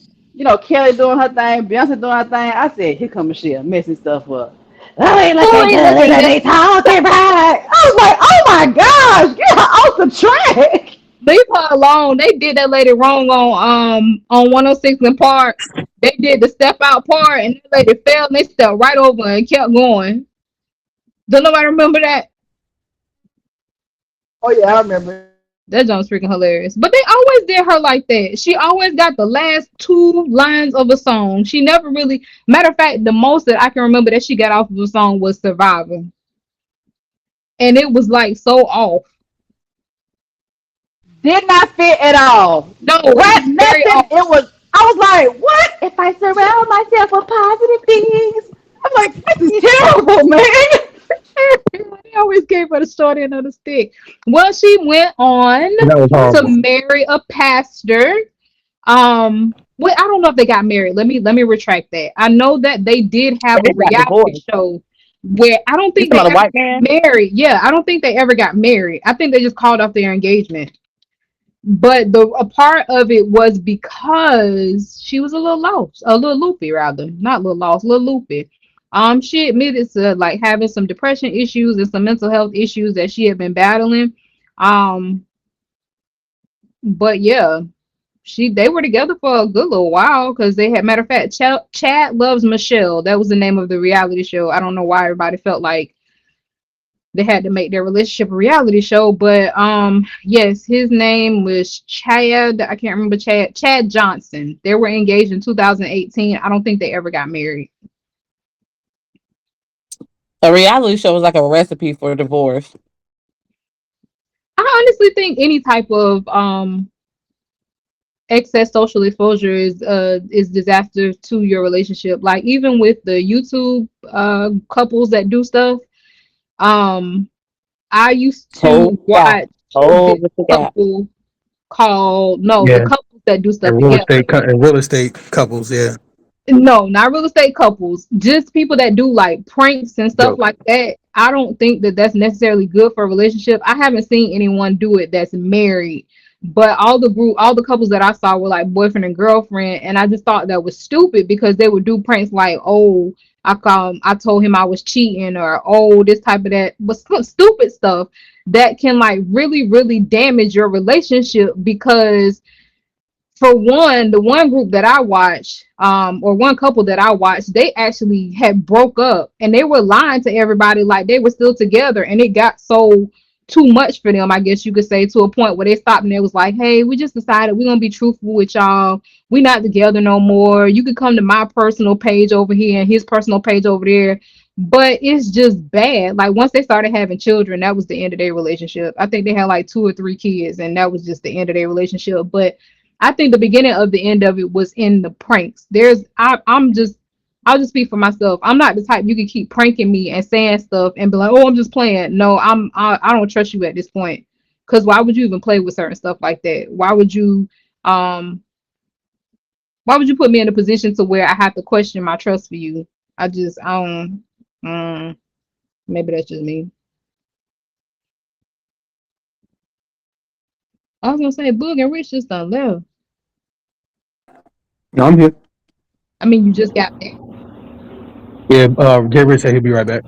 Kelly doing her thing. Beyonce doing her thing. I said, here come Michelle messing stuff up. Oh, ain't looking Oh, ain't good. looking They talking about it. I was like, oh my gosh, get her off the track. leave her alone. They did that lady wrong on 106 and Park. They did the step out part and that lady fell and they stepped right over and kept going. Don't nobody remember that? Oh yeah, I remember. That joke's freaking hilarious. But they always did her like that. She always got the last two lines of a song. She never really matter of fact, the most that I can remember that she got off of a song was Survivor. And it was like so off. Did not fit at all. No, it Rap was very nothing. off. It was. I was like, what? If I surround myself with positive things, I'm like, this is terrible, man. They always gave her the short end of the stick. Well, she went on That was to horrible. marry a pastor. Well, I don't know if they got married. Let me retract that. I know that they did have a They got reality divorced. show where I don't You think talking they about a ever white man? got married. Yeah, I don't think they ever got married. I think they just called off their engagement. But the a part of it was because she was a little lost, a little loopy rather, not a little lost, a little loopy. She admitted to like having some depression issues and some mental health issues that she had been battling. Um, but yeah, they were together for a good little while because they had matter of fact, Chad Loves Michelle. That was the name of the reality show. I don't know why everybody felt like they had to make their relationship a reality show, but yes, his name was Chad. I can't remember Chad Johnson. They were engaged in 2018. I don't think they ever got married. A reality show is like a recipe for divorce. I honestly think any type of excess social exposure is disaster to your relationship. Like even with the YouTube couples that do stuff, um I used to Hold back. watch Oh, this what you got? couple called no, the Yeah, couples that do stuff and together. real estate couples. Yeah, No, not real estate couples, just people that do like pranks and stuff joke. like that. I don't think that that's necessarily good for a relationship. I haven't seen anyone do it that's married, but all the couples that I saw were like boyfriend and girlfriend, and I just thought that was stupid because they would do pranks like, oh, I told him I was cheating, or oh, this type of that, but stupid stuff that can like really, really damage your relationship because for one, the one group that I watched, or one couple that I watched, they actually had broke up and they were lying to everybody like they were still together, and it got so too much for them, I guess you could say, to a point where they stopped and they was like, hey, we just decided we're gonna be truthful with y'all. We not together no more. You could come to my personal page over here and his personal page over there. But it's just bad. Like once they started having children, that was the end of their relationship. I think they had like 2 or 3 kids, and that was just the end of their relationship. But I think the beginning of the end of it was in the pranks. I'll just speak for myself. I'm not the type you can keep pranking me and saying stuff and be like, oh, I'm just playing. No, I don't trust you at this point. Cause why would you even play with certain stuff like that? Um why would you put me in a position to where I have to question my trust for you? I don't maybe that's just me. I was gonna say Boog and Rich just done left. No, I'm here. I mean you just got there. Yeah, Gabriel said he'll be right back.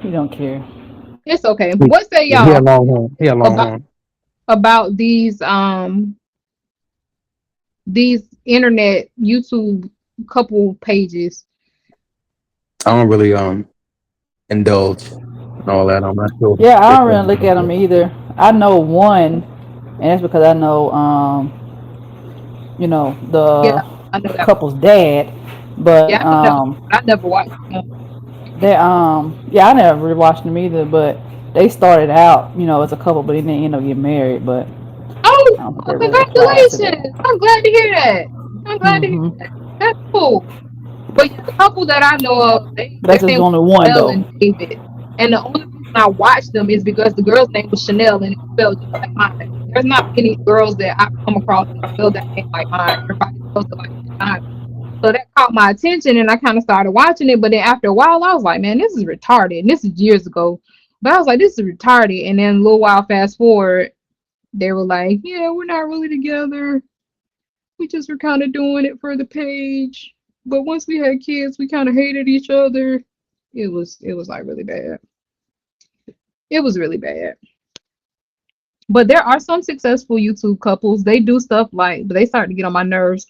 He don't care. It's okay. He, What say he had y'all long horn. He had long about horn. these internet YouTube couple pages? I don't really indulge and all that. I'm not sure. Yeah, I don't really look at them either. I know one, and that's because I know, Yeah, I the know that one. couple's dad. But Yeah, I know that one. I never watched them. they yeah, I never really watched them either. But they started out, as a couple, but then they ended up getting married. But Oh, I don't think oh, that really applies to them. congratulations! I'm glad to hear that. I'm glad to hear Hmm. that. That's cool. But yeah, the couple that I know of, But their that's just name was only one Chanel though. and David. And the only reason I watched them is because the girl's name was Chanel and it spelled just like mine. There's not many girls that I've come across that spell that name like mine. Everybody spells it like mine. So that caught my attention and I kind of started watching it. But then after a while, I was like, man, this is retarded. And this is years ago. But I was like, this is retarded. And then a little while fast forward, they were like, yeah, we're not really together. We just were kind of doing it for the page. But once we had kids, we kind of hated each other. It was like really bad. It was really bad. But there are some successful YouTube couples. They do stuff like, but they start to get on my nerves.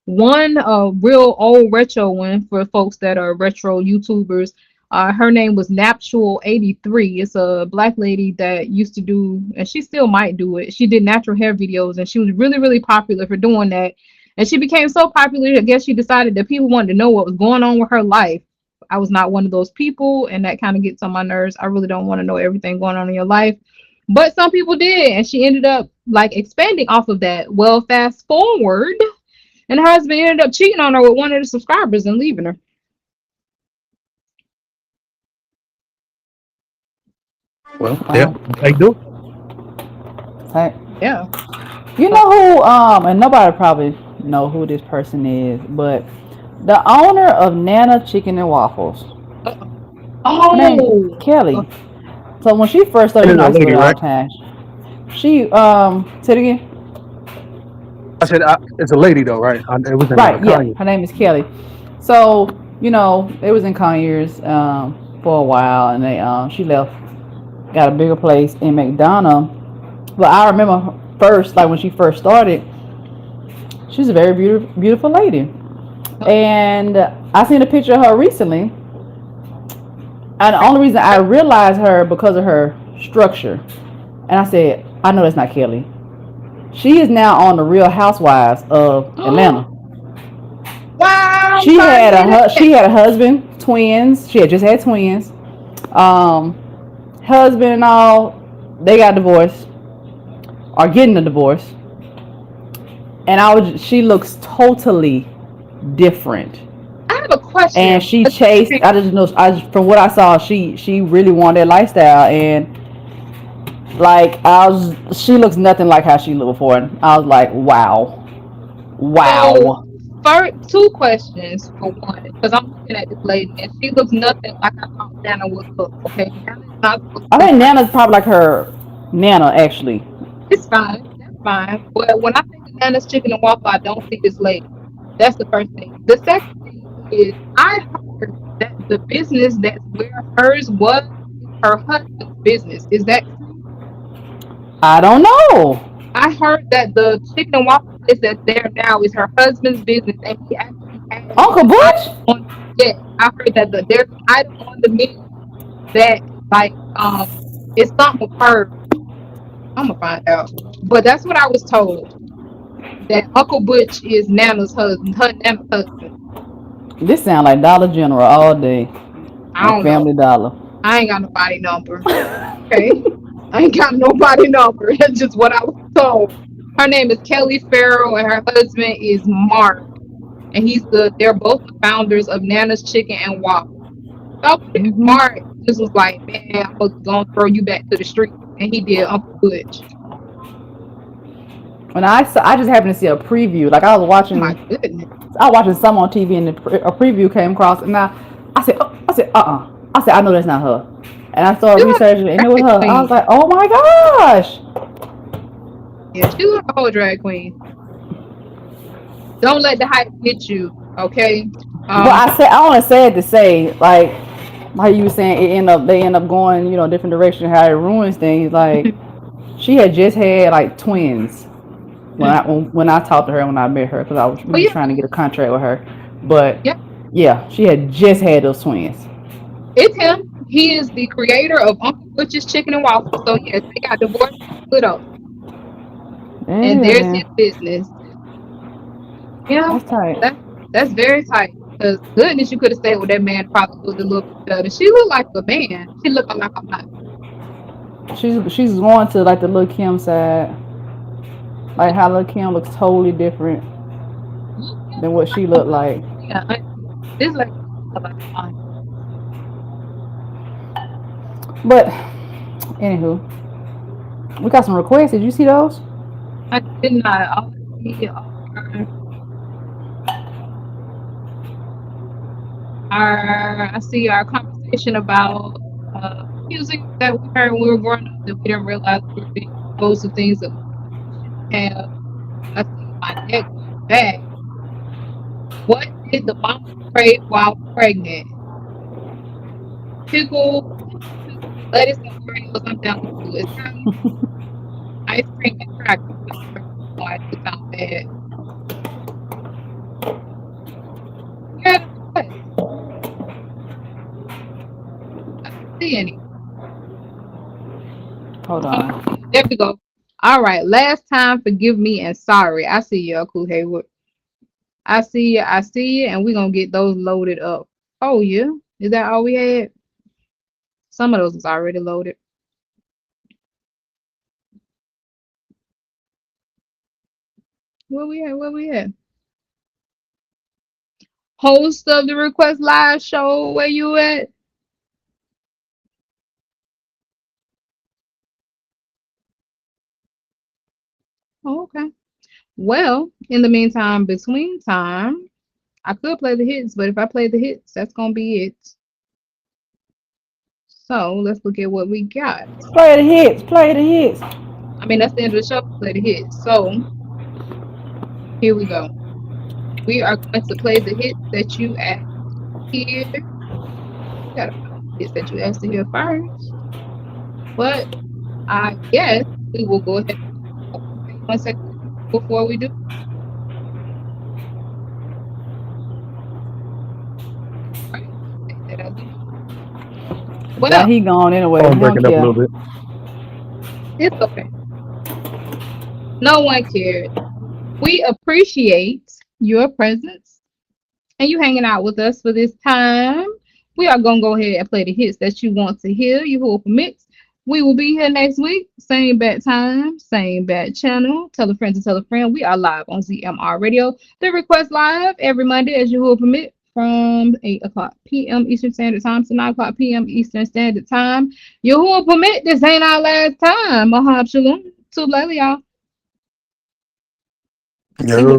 One real old retro one for folks that are retro YouTubers. Her name was Naptual83. It's a black lady that used to do, and she still might do it. She did natural hair videos, and she was really, really popular for doing that. And she became so popular, I guess she decided that people wanted to know what was going on with her life. I was not one of those people, and that kind of gets on my nerves. I really don't want to know everything going on in your life. But some people did, and she ended up like expanding off of that. Well, fast forward, and her husband ended up cheating on her with one of the subscribers and leaving her. Well, yeah, Wow. I do. Hey, Yeah. you know who? And nobody probably know who this person is, but the owner of Nana Chicken and Waffles. Her name Oh, Kelly. So when she first started, And it's I a used to go lady, there all right? the time. She said it again. I said it's a lady though, right? It was in Right, yeah. Kanye. Her name is Kelly. So, it was in Conyers for a while, and they she left, got a bigger place in McDonough. But I remember first, like when she first started, she's a very beautiful lady. And I seen a picture of her recently, and the only reason I realized her because of her structure. And I said, I know that's not Kelly. She is now on the Real Housewives of Atlanta. wow! She I had did it. she had a husband, twins. She had just had twins. Husband and all. they got divorced, are getting a divorce, and she looks totally different. I have a And question. she chased. I just know. From what I saw, she really wanted that lifestyle, and like she looks nothing like how she looked before. And I was like, wow, So, wow. first, two questions for one, because I'm looking at this lady and she looks nothing like I thought Nana would look. Okay, Nana is not supposed I to look think like Nana's probably like her Nana actually. it's fine. That's fine. But when I think of Nana's chicken and waffle, I don't see this lady. That's the first thing. The second thing is I heard that the business that's where hers was is her husband's business. Is that true? I don't know. I heard that the chicken and waffle place that's there now is her husband's business, and he actually has Uncle an item Butch. on. Yes, I heard that there's an item on the menu that like it's something of her. I'm gonna find out, but that's what I was told. That Uncle Butch is Nana's husband, her Nana's husband. This sound like Dollar General all day I and don't know. Family Dollar. I ain't got nobody number. Okay, I ain't got nobody number. That's just what I was told. Her name is Kelly Farrell, and her husband is Mark, and they're both the founders of Nana's Chicken and Waffle. So what if Hmm. Mark just was like, man, I'm gonna throw you back to the street, and he did Uncle Butch. When I just happened to see a preview. Like Oh my goodness. I was watching some on TV, and a preview came across, and I said, I know that's not her. And I started She look researching, and it was like a her. drag I was queen. like, oh my gosh. Yeah, she look like a whole drag queen. Don't let the hype get you, okay? But Um, I only said to say, like you were saying, they end up going, different direction, how it ruins things. Like she had just had like twins when I talked to her, when I met her, because we but was yeah, trying to get a contract with her. But yeah, yeah, she had just had those twins. it's him. He is the creator of Uncle Butch's Chicken and Waffles. So yes, they got divorced and split up, and Yeah, there's his man, business. Yeah, that's tight. that's very tight. Because goodness, you could have stayed with that man. Probably looked a little bit better. She looked like a man. She looked like a man. She's going to like the Lil Kim side, like how Lil Kim looks totally different Look than what she looked like. yeah, this lady look like a man. But anywho, we got some requests. Did you see those? I did not. All I see I see our conversation about music that we heard when we were growing up that we didn't realize we were being exposed to things that we shouldn't have. I see my neck going back. What did the mama crave while pregnant? Pickle, lettuce, and Oreos. I'm down with you. It's kind of ice cream and crackers. I'm sure why it sounds bad. Yeah, the request. I don't see any. Hold Oh, on. there we go. All right. Last time, forgive me and sorry. I see you, Uncle Hayward. I see you. I see you. And we're going to get those loaded up. Oh, yeah. Is that all we had? Some of those was already loaded. Where we at? Where we at? Host of the Request Live show. Where you at? Oh, okay. Well, in the meantime, between time, I could play the hits, but if I play the hits, that's going to be it. So let's look at what we got. Play the hits. Play the hits. I mean, that's the end of the show. Play the hits. So here we go. We are going to play the hits that you asked here. Gotta find the hits that you asked to hear first. But I guess we will go ahead. Okay, 1 second before we do. Right. Take that out the way. That Well, he gone anyway. He Phone don't breaking up a care. little bit. it's okay. No one cared. We appreciate your presence and you hanging out with us for this time. We are gonna go ahead and play the hits that you want to hear. You who permits. We will be here next week. Same bad time, same bad channel. Tell a friend to tell a friend. We are live on ZMR Radio. The request live every Monday as you will permit from 8 o'clock p.m. Eastern Standard Time to 9 o'clock p.m. Eastern Standard Time. You will permit. This ain't our last time. Mahab Shalom. Too late, y'all. Yo.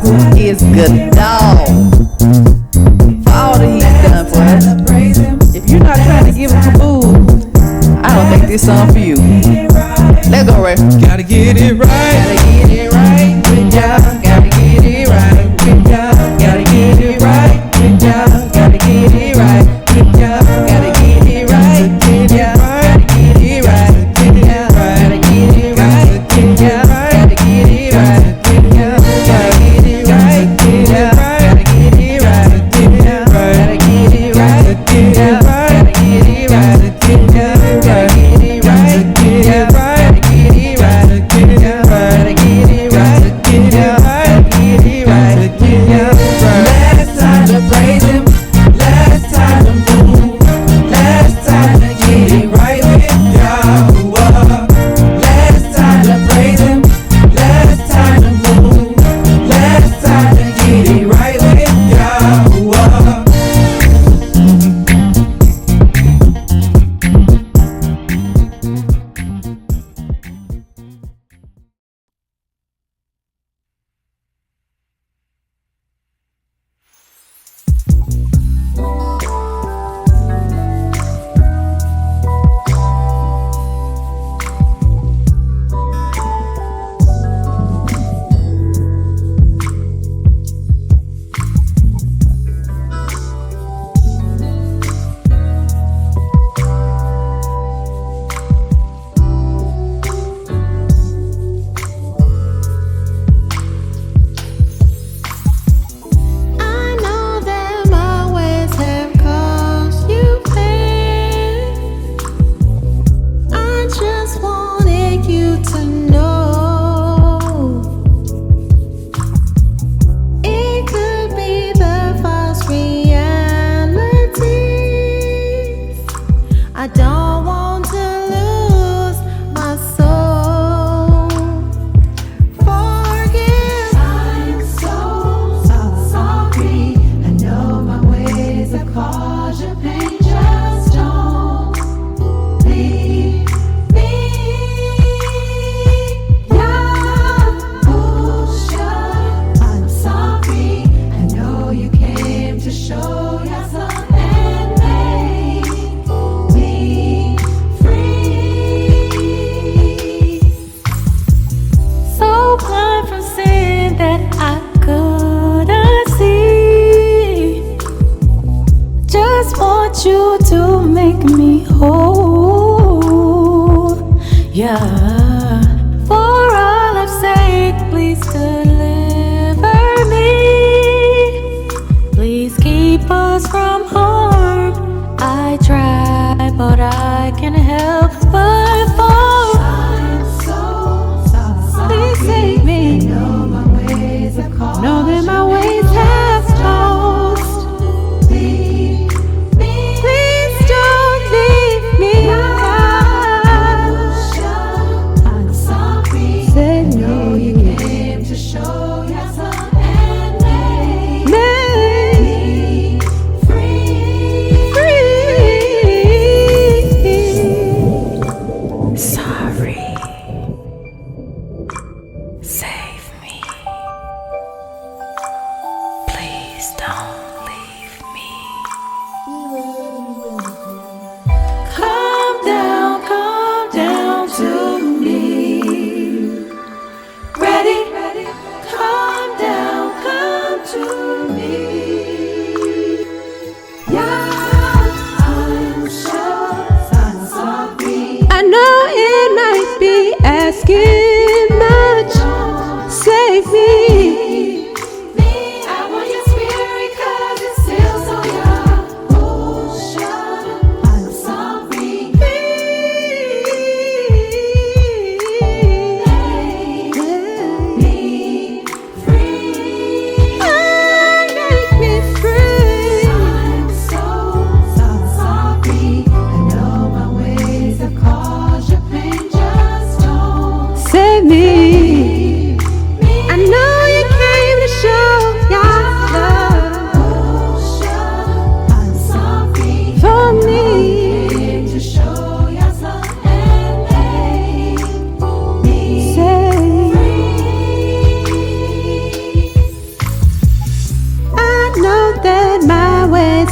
Who is good dog for all that he's done for us. If you're not trying to give him food, I don't think this song for you. Let's go, Ray. Gotta get it right. Gotta get it right. Good job. Gotta get it right. Good job. Gotta get it right. Good job. Gotta get it right. Good job. Gotta get it right. Good job. Gotta get it right. Good job. Gotta get it right. Good job. Gotta get it right. Good job. Gotta get it right.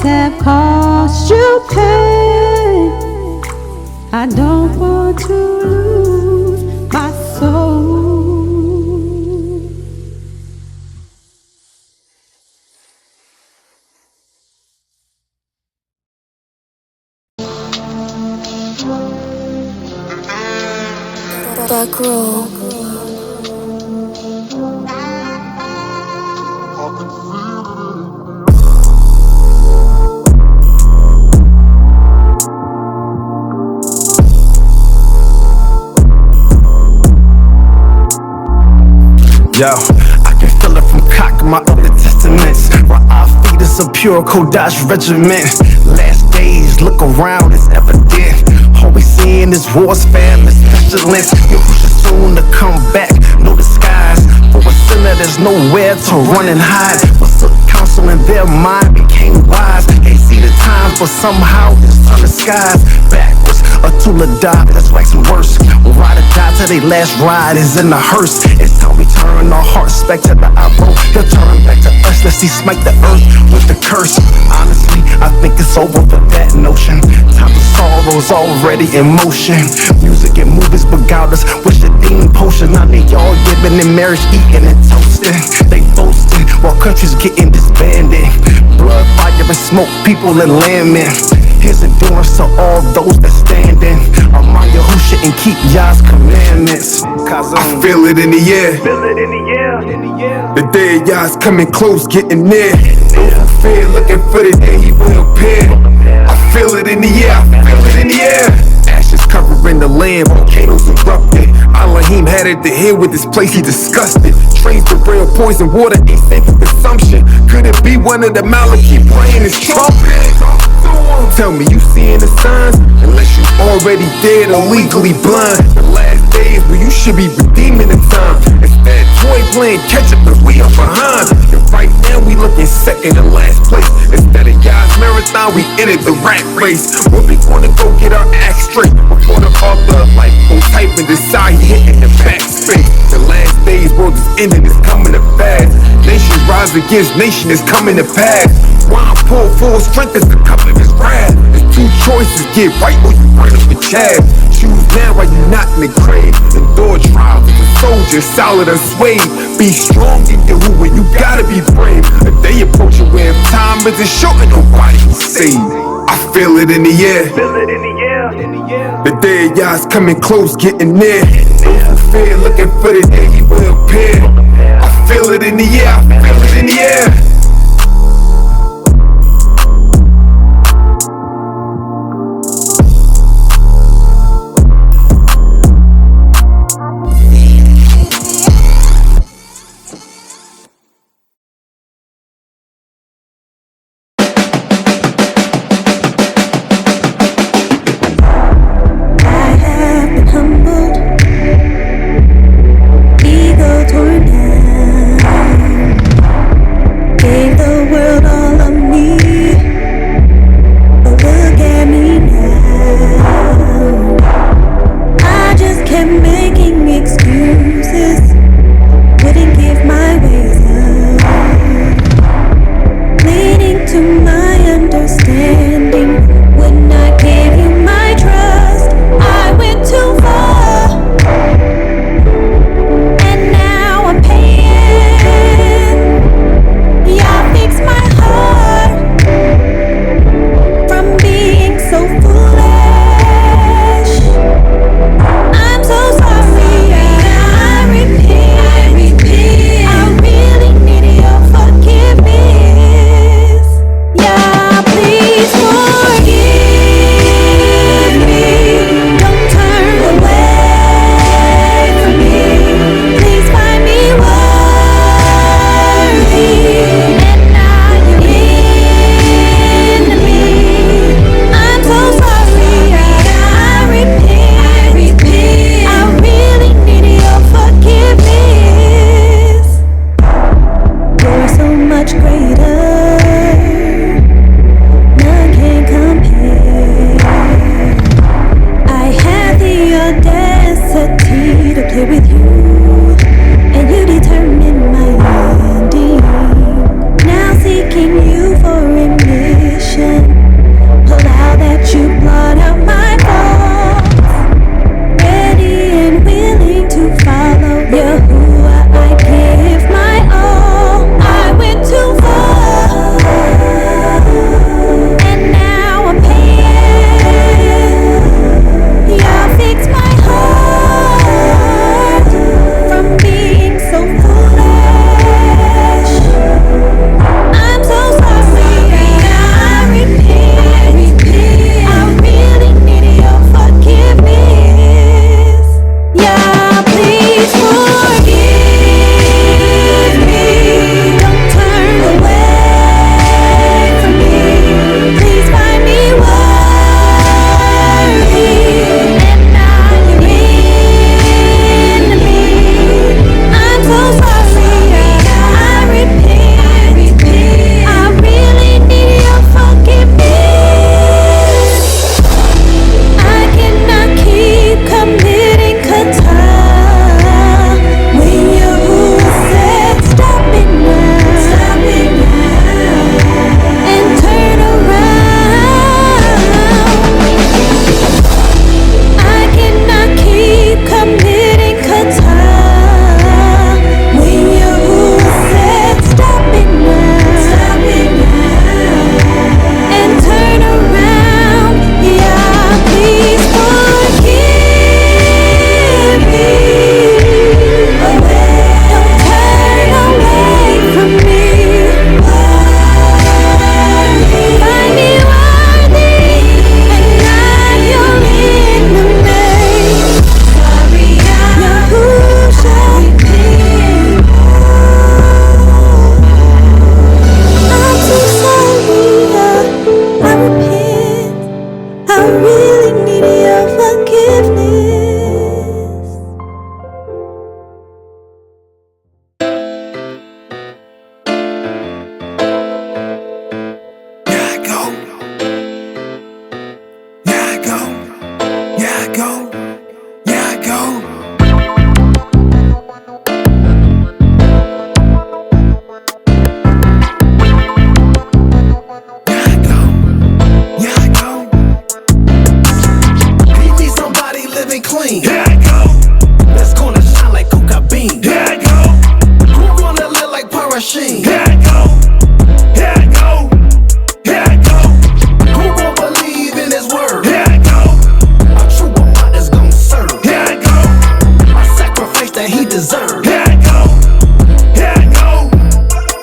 have caused you pain. I don't want to lose my soul. Back row. Yo, I can feel it from cock my other testaments. Where our feet is a pure Kodash regiment. Last days, look around, it's evident. All we seeing is wars, famine, pestilence. Yo, who should soon to come back? No disguise. For a sinner, there's nowhere to run and hide. What's the counsel in their mind became wise. Can't see the times, but somehow it's on the skies. Backwards, a tool of die, that's waxing worse. We'll ride or die till they last ride is in the hearse. It's time we turn our hearts back to the eyebrow. They'll turn back to us, let's see smite the earth with the curse. Honestly, I think it's over for that notion. Time for sorrow's already in motion. Music and movies beguiled us with the demon potion. Now they all giving in marriage, eating and toasting. They boasting while countries getting disbanded. Blood, fire and smoke, people and landmen. Here's endurance to all those that standing. Among Yahushua and keep Yah's commandments. I feel it in the air. The day of Yah's coming close, getting near. Those who fear, looking for the day he will appear. I feel it in the air, I feel it in the air. Ashes covering the land, volcanoes erupted. Elohim had it to hear with this place, he disgusted. Trains to rail, poison water, ain't safe for consumption. Could it be one of the Malachim playing his trumpet? Tell me you seeing the signs, unless you already dead or legally blind. The last days where you should be redeeming the time. Instead, toy playing catch up cause we are behind. And right now we looking second and last place. Instead of God's marathon, we entered the rat race. When we gonna go get our act straight before the author of life go type and decide he hitting the backspace. The last days world is ending, it's coming to pass. Nation rise against nation is coming to pass. Why I pull full strength is the cup of his wrath. There's two choices, get right or you burn up with Chad. Choose now while you're not in the grave. Endure trials as a soldier, solid unswayed. Be strong in your who, and you gotta be brave. A day approaching where time isn't short and nobody can save. I feel it in the air. The day of Yah's coming close, getting near. Those who fear, looking for the day he will appear. I feel it in the air, I feel it in the air. deserves. Here I go, here I go,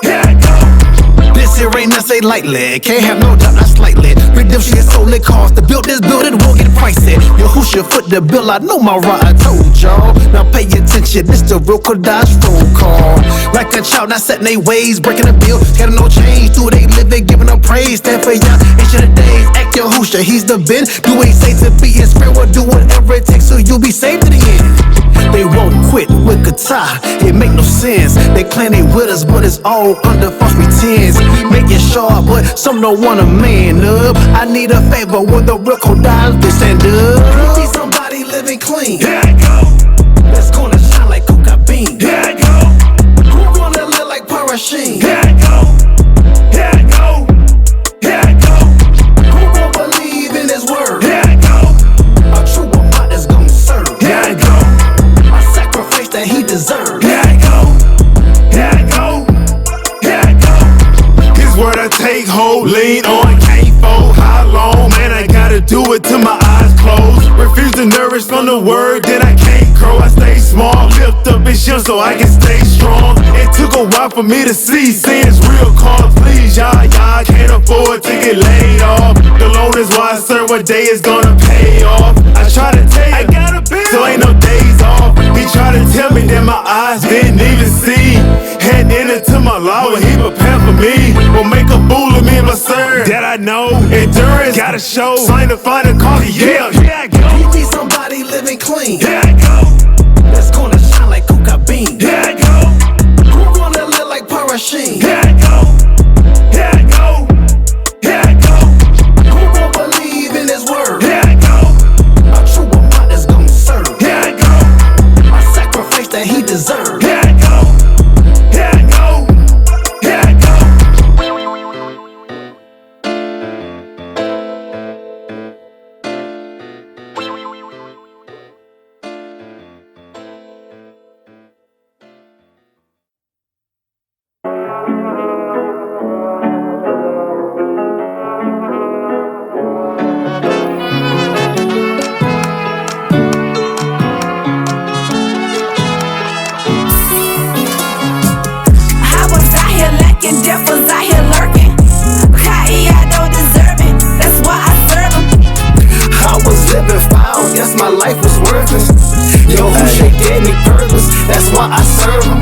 here I go. This here ain't nothing lightly, can't have no doubt, not slightly. Redemption is solely cost to build this building, won't get pricey. Yo, who should foot the bill? I know my right, I told y'all. Now pay attention, this the real Kodash phone call. Like a child, not setting they ways, breaking the bill, getting no change. Do they live it, giving them praise, stand for y'all, ancient of days. Act your Hoosha, he's the Ben. Do what he say to be his friend, will do whatever it takes so you'll be saved to the end. They won't quit with Qatar, it make no sense. They claim they with us, but it's all under false pretense. Make it sharp, but some don't want a man up. I need a favor with the real Kodash, they stand up. Need somebody living clean. Here I go. That's gonna shine like coca bean. Here I go. Who gonna live like Parasheen? Here I go. Here I go. Here I go. Who gon' believe in his word? Here I go. A true one that's gon' serve. Here I go. A sacrifice that he deserves. Here I go. Here I go. Here I go. His word I take hold, lean on, can't fold. How long, man? I gotta do it till my eyes close. Refuse to nourish from the word, then I can't grow. I stay small, lift up his shield so I can stay strong. It took a while for me to see sin's real cause. Please, y'all can't afford to get laid off. The loan is why I serve, what day is gonna pay off. I try to tell you, I got a bill, so ain't no days off. He tried to tell me that my eyes didn't even see. Heading into my law, what he prepared for me will make a fool of me and my sir. That I know, endurance gotta show. Sign to find a coffee, yeah, here I go. You need somebody living clean. Here I go. That's gonna shine like coca bean. Here I go. Who gonna live like Parasheen? Here I go. Here I go. Here I go. Who gon' believe in his word? Here I go. A true one that's gon' serve. Here I go. A sacrifice that he deserves. Here I go. Here I go. Here I go. Death was out here lurking. I don't deserve it. That's why I serve him. I was living foul, yes, my life was worthless. Yo, who shit gave me purpose? That's why I serve him.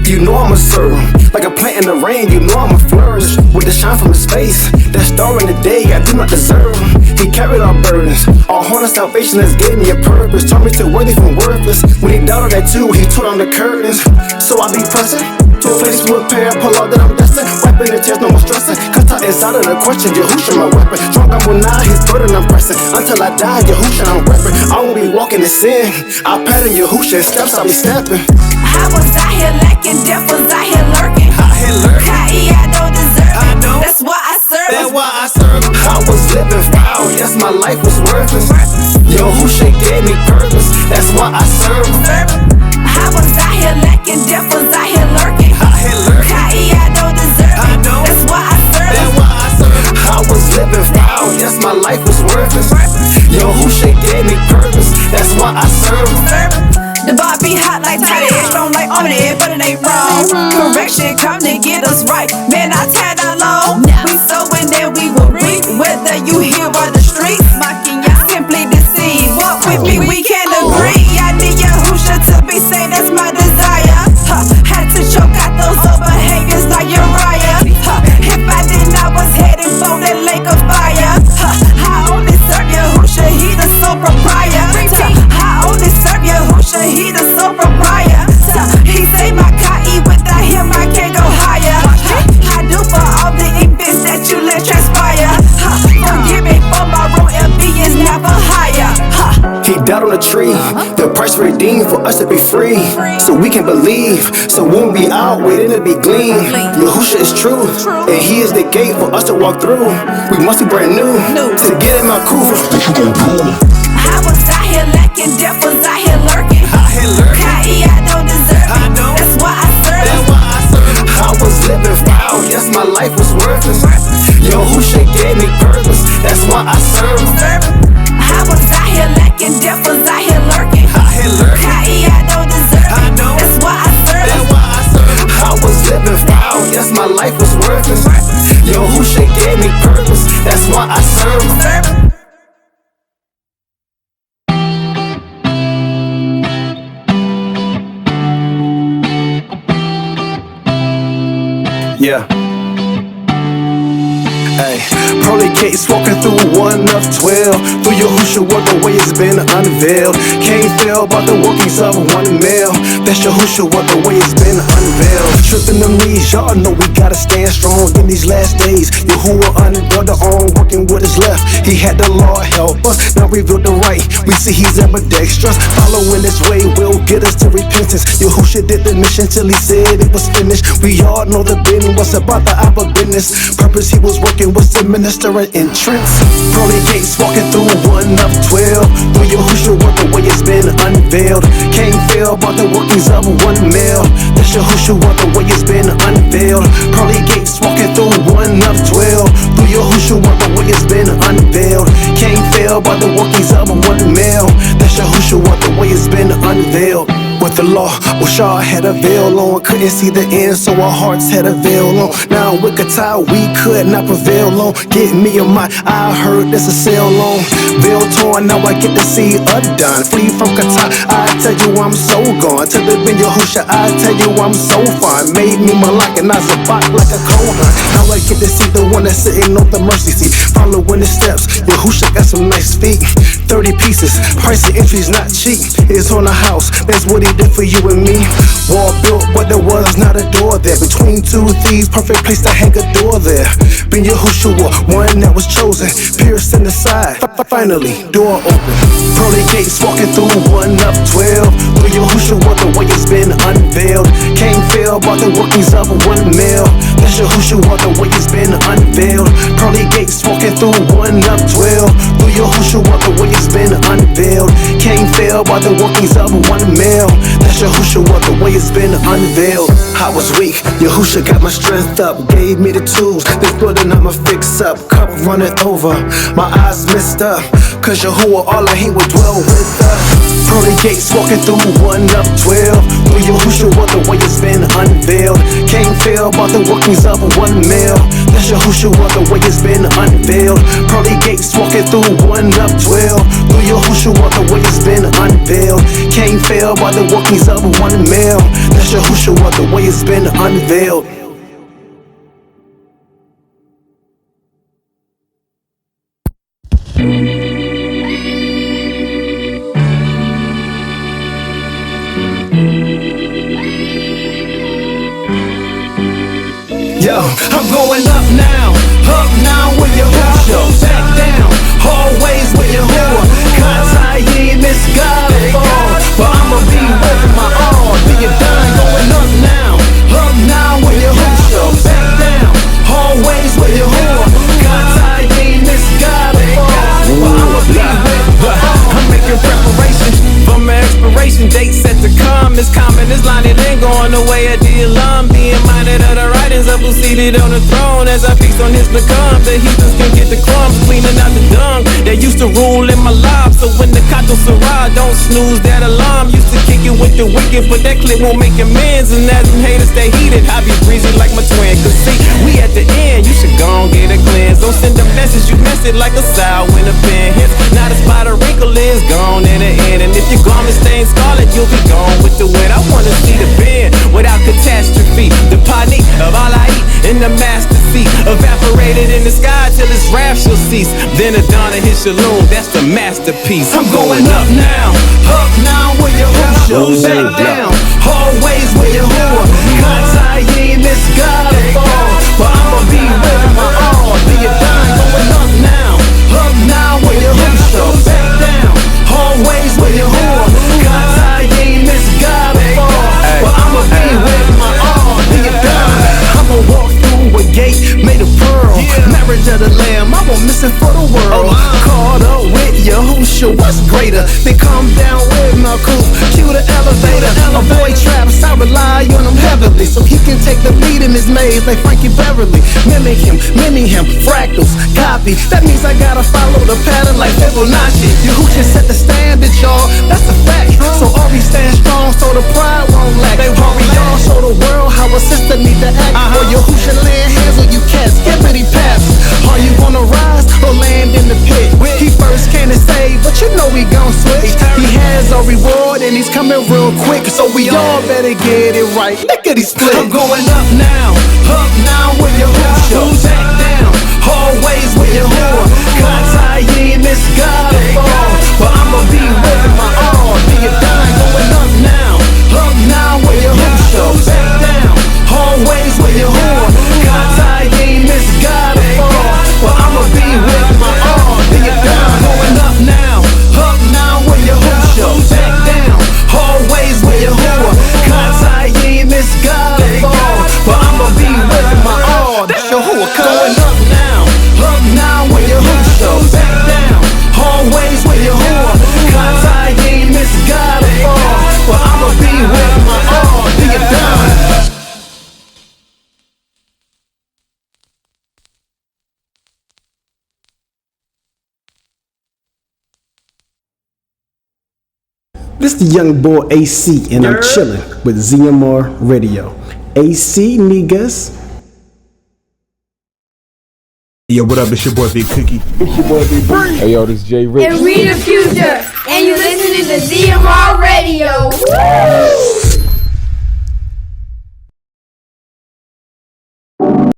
You know I'ma serve him. Like a plant in the rain, you know I'ma flourish. With the shine from his face, that star in the day, I do not deserve him. He carried our burdens. Our horn of salvation has gave me a purpose. Turned me to worthy from worthless. When he doubted that too, he tore down the curtains. So I be pressing to a place to repair, pull out that I'm destined. Wiping the tears, no more stressing. Cause time is out of the question. Yahusha my weapon. Strong I'm will not, his burden I'm pressing. Until I die, Yahusha I'm repping. I won't be walking in sin. I pattern Yahusha steps, I'll be stepping. I was out here lacking, death was out here lurking. I don't deserve it. That's why I serve him. That's why I serve him. I was living foul, yes, my life was worthless. Yahusha gave me purpose. That's why I serve him. I was out here lacking, death was out here lurking. I don't deserve it. That's why I serve him. I was living foul, yes, my life was worthless. Yahusha gave me purpose. That's why I serve him. The bar be hot like tight edge, strong like ominous, but it ain't wrong. Correction come to get us right. Man, I tied our long. We sowing that we will reap, whether you hear or the streets. Mocking ya, simply deceive. Walk with me, we can agree. I need Yahusha to be saved, that's my desire. Had to choke out those old behaviors like Uriah. If I didn't, I was heading for that lake of fire. I only serve Yahusha, he the sole proprietor. I only serve Yahusha, he the sole proprietor. He say my Kai, without him I can't go higher. I do for all the events that you let transpire. Forgive me for my wrong is never higher. He died on the tree, the price redeemed for us to be free. So we can believe, so when we out waiting to be gleaned. Yahusha is true, and he is the gate for us to walk through. We must be brand new to get in my cool. I was out here lacking, death was out here lurking. I don't deserve it. That's why I serve him. I was living foul, yes, my life was worthless. Yahusha gave me purpose. That's why I serve him. I was out here lacking, death was out here lurking. I don't deserve it. Yeah. Ay, pearly gates walking through 1 of 12. Through your Yahushua, the way it's been unveiled. Can't fail by the workings of 1 mil. That's Yahushua, the way it's been unveiled. Tripping them knees, y'all know we gotta stand strong in these last days. Yahuwah unbrother on, working with his left. He had the Lord help us, now revealed the right. We see he's ambidextrous. Following this way will get us to repentance. Yahushua did the mission till he said it was finished. We all know the business was about the opera business. Purpose he was working was to minister an entrance. Pearly gates walking through 1 of 12. Through Yahushua, the way it's been unveiled. Can't fail by the workings of 1 mil. That's Yahushua, the way it's been unveiled. Pearly gates walking through 1 of 12. Through Yahushua, the way it's been unveiled. Can't fail by the workings of 1 mil. That's Yahushua, the way it's been unveiled. With the law, Shah had a veil on. Couldn't see the end, so our hearts had a veil on. Now with Qatar, we could not prevail on. Get me a mic, I heard there's a sale on. Veil torn, now I get to see a done. Flee from Qatar, I tell you I'm so gone. Tell the Ben Yahushua, I tell you I'm so fine. Made me Malak and I zabak like a cold hunt. Now I get to see the one that's sitting on the mercy seat. Following the steps, Yahushua got some nice feet. 30 pieces, price of entry's not cheap. It's on a house, that's what he did for you and me. Wall built, but there was not a door there. Between 2 thieves, perfect place to hang a door there. Ben Yahushua, one that was chosen, pierced in the side. Finally, door open. Pearly gates walking through 1 of 12. Through Yahushua, the way it's been unveiled. Can't fail by the workings of 1 mil. That's Yahushua, the way it's been unveiled. Pearly gates walking through 1 of 12. Through Yahushua, the way it's been unveiled. Can't fail by the workings of 1 mil. That's Yahushua, the way it's been unveiled. I was weak, Yahushua got my strength up. Gave me the tools, this building I'ma fix up. Cup running over, my eyes messed up. Cause Yahuwah, all I hate would dwell with us. Pearly gates walking through 1 of 12. Through Yahushua, the way it's been unveiled. Can't fail by the workings of 1 mil. That's Yahushua, the way it's been unveiled. Pearly gates walking through 1 of 12. Through Yahushua, the way it's been unveiled. Can't fail by the workings of 1 mil. That's Yahushua, the way it's been unveiled. Yo, I'm going up now with Yahushua. Back down, always with Yahuwah. Katayin, this God fall, but I'ma be with my all. Be it done, going up now with Yahushua. Back down, always with Yahuwah. Katayin, this God fall, but I'ma be with my all. I'm making preparations for my expiration date set to come. It's common, this line it ain't going away at the alum. Being minded of the writings of who's seated on the throne. As I feast on his become, the heathens can get the crumbs, cleaning out the dung that used to rule in my life. So when the Kato Sarah don't snooze that alarm, used to kick it with the wicked, but that clip won't make amends. And as them haters stay heated, I be breezy like my twin. Cause see, we at the end, you should go and get a cleanse. Don't send a message, you mess it like a sow in a pen. Hence, not a spot of wrinkle is gone in the end. And if your garment stains scarlet, you'll be gone with the wind. I wanna see the bend without catastrophe. The panic of all I eat in the master seat, evaporated in the sky till its wrath shall cease. Then the dawn of his shalom, that's the masterpiece. I'm going up now with Yahushua. Back down, always with Yahuwah. Katayin, this God fall, but I'ma be with my all. Be it done, going up now with Yahushua. Back down, always with Yahuwah. Katayin, this God fall, but I'ma be with my all. Be it done, I'ma walk through a gate made of pearl. Marriage of the Lamb, I won't miss it for the world. Caught up with Yahushua, what's greater? They come down with Malkuth, cue the elevator. Avoid traps, I rely on him heavily, so he can take the lead in his maze like Frankie Beverly. Mimic him, fractals, copy. That means I gotta follow the pattern like Fibonacci. Yahushua set the standard, y'all, that's a fact. So all we stand strong, so the pride won't lack. They hurry y'all, show the world how a sister need to act. Or Yahushua laying hands on you cats, skippity pass. Are you gonna rise or land in the pit? He first came to save, but but you know we gon' switch. He has a reward and he's coming real quick, so we all better get it right. Look at these splits. I'm going up now with your hoop show. Back down, always with your whore. Contact, you ain't miss God to fall, but I'ma be with my all. Do you done? Going up now with your hoop show. Back down, always with your whore. Contact, you ain't miss God to fall, but I'ma be with my all. Do you done? Going up now with your hoop show. Back down, always with your whore. Contact, you ain't miss God to fall, but I'ma be with my all. That's your whore. Going up now with your hoop show. Back down, always with your whore. Contact, you ain't miss God to fall, but I'ma be with my all. Do you done? This the young boy AC, and I'm chilling with ZMR Radio. AC, niggas. Yo, what up? It's your boy Big Cookie. It's your boy Big Bree. Hey, yo, this is Jay Rich. And we the future, and you listening to ZMR Radio.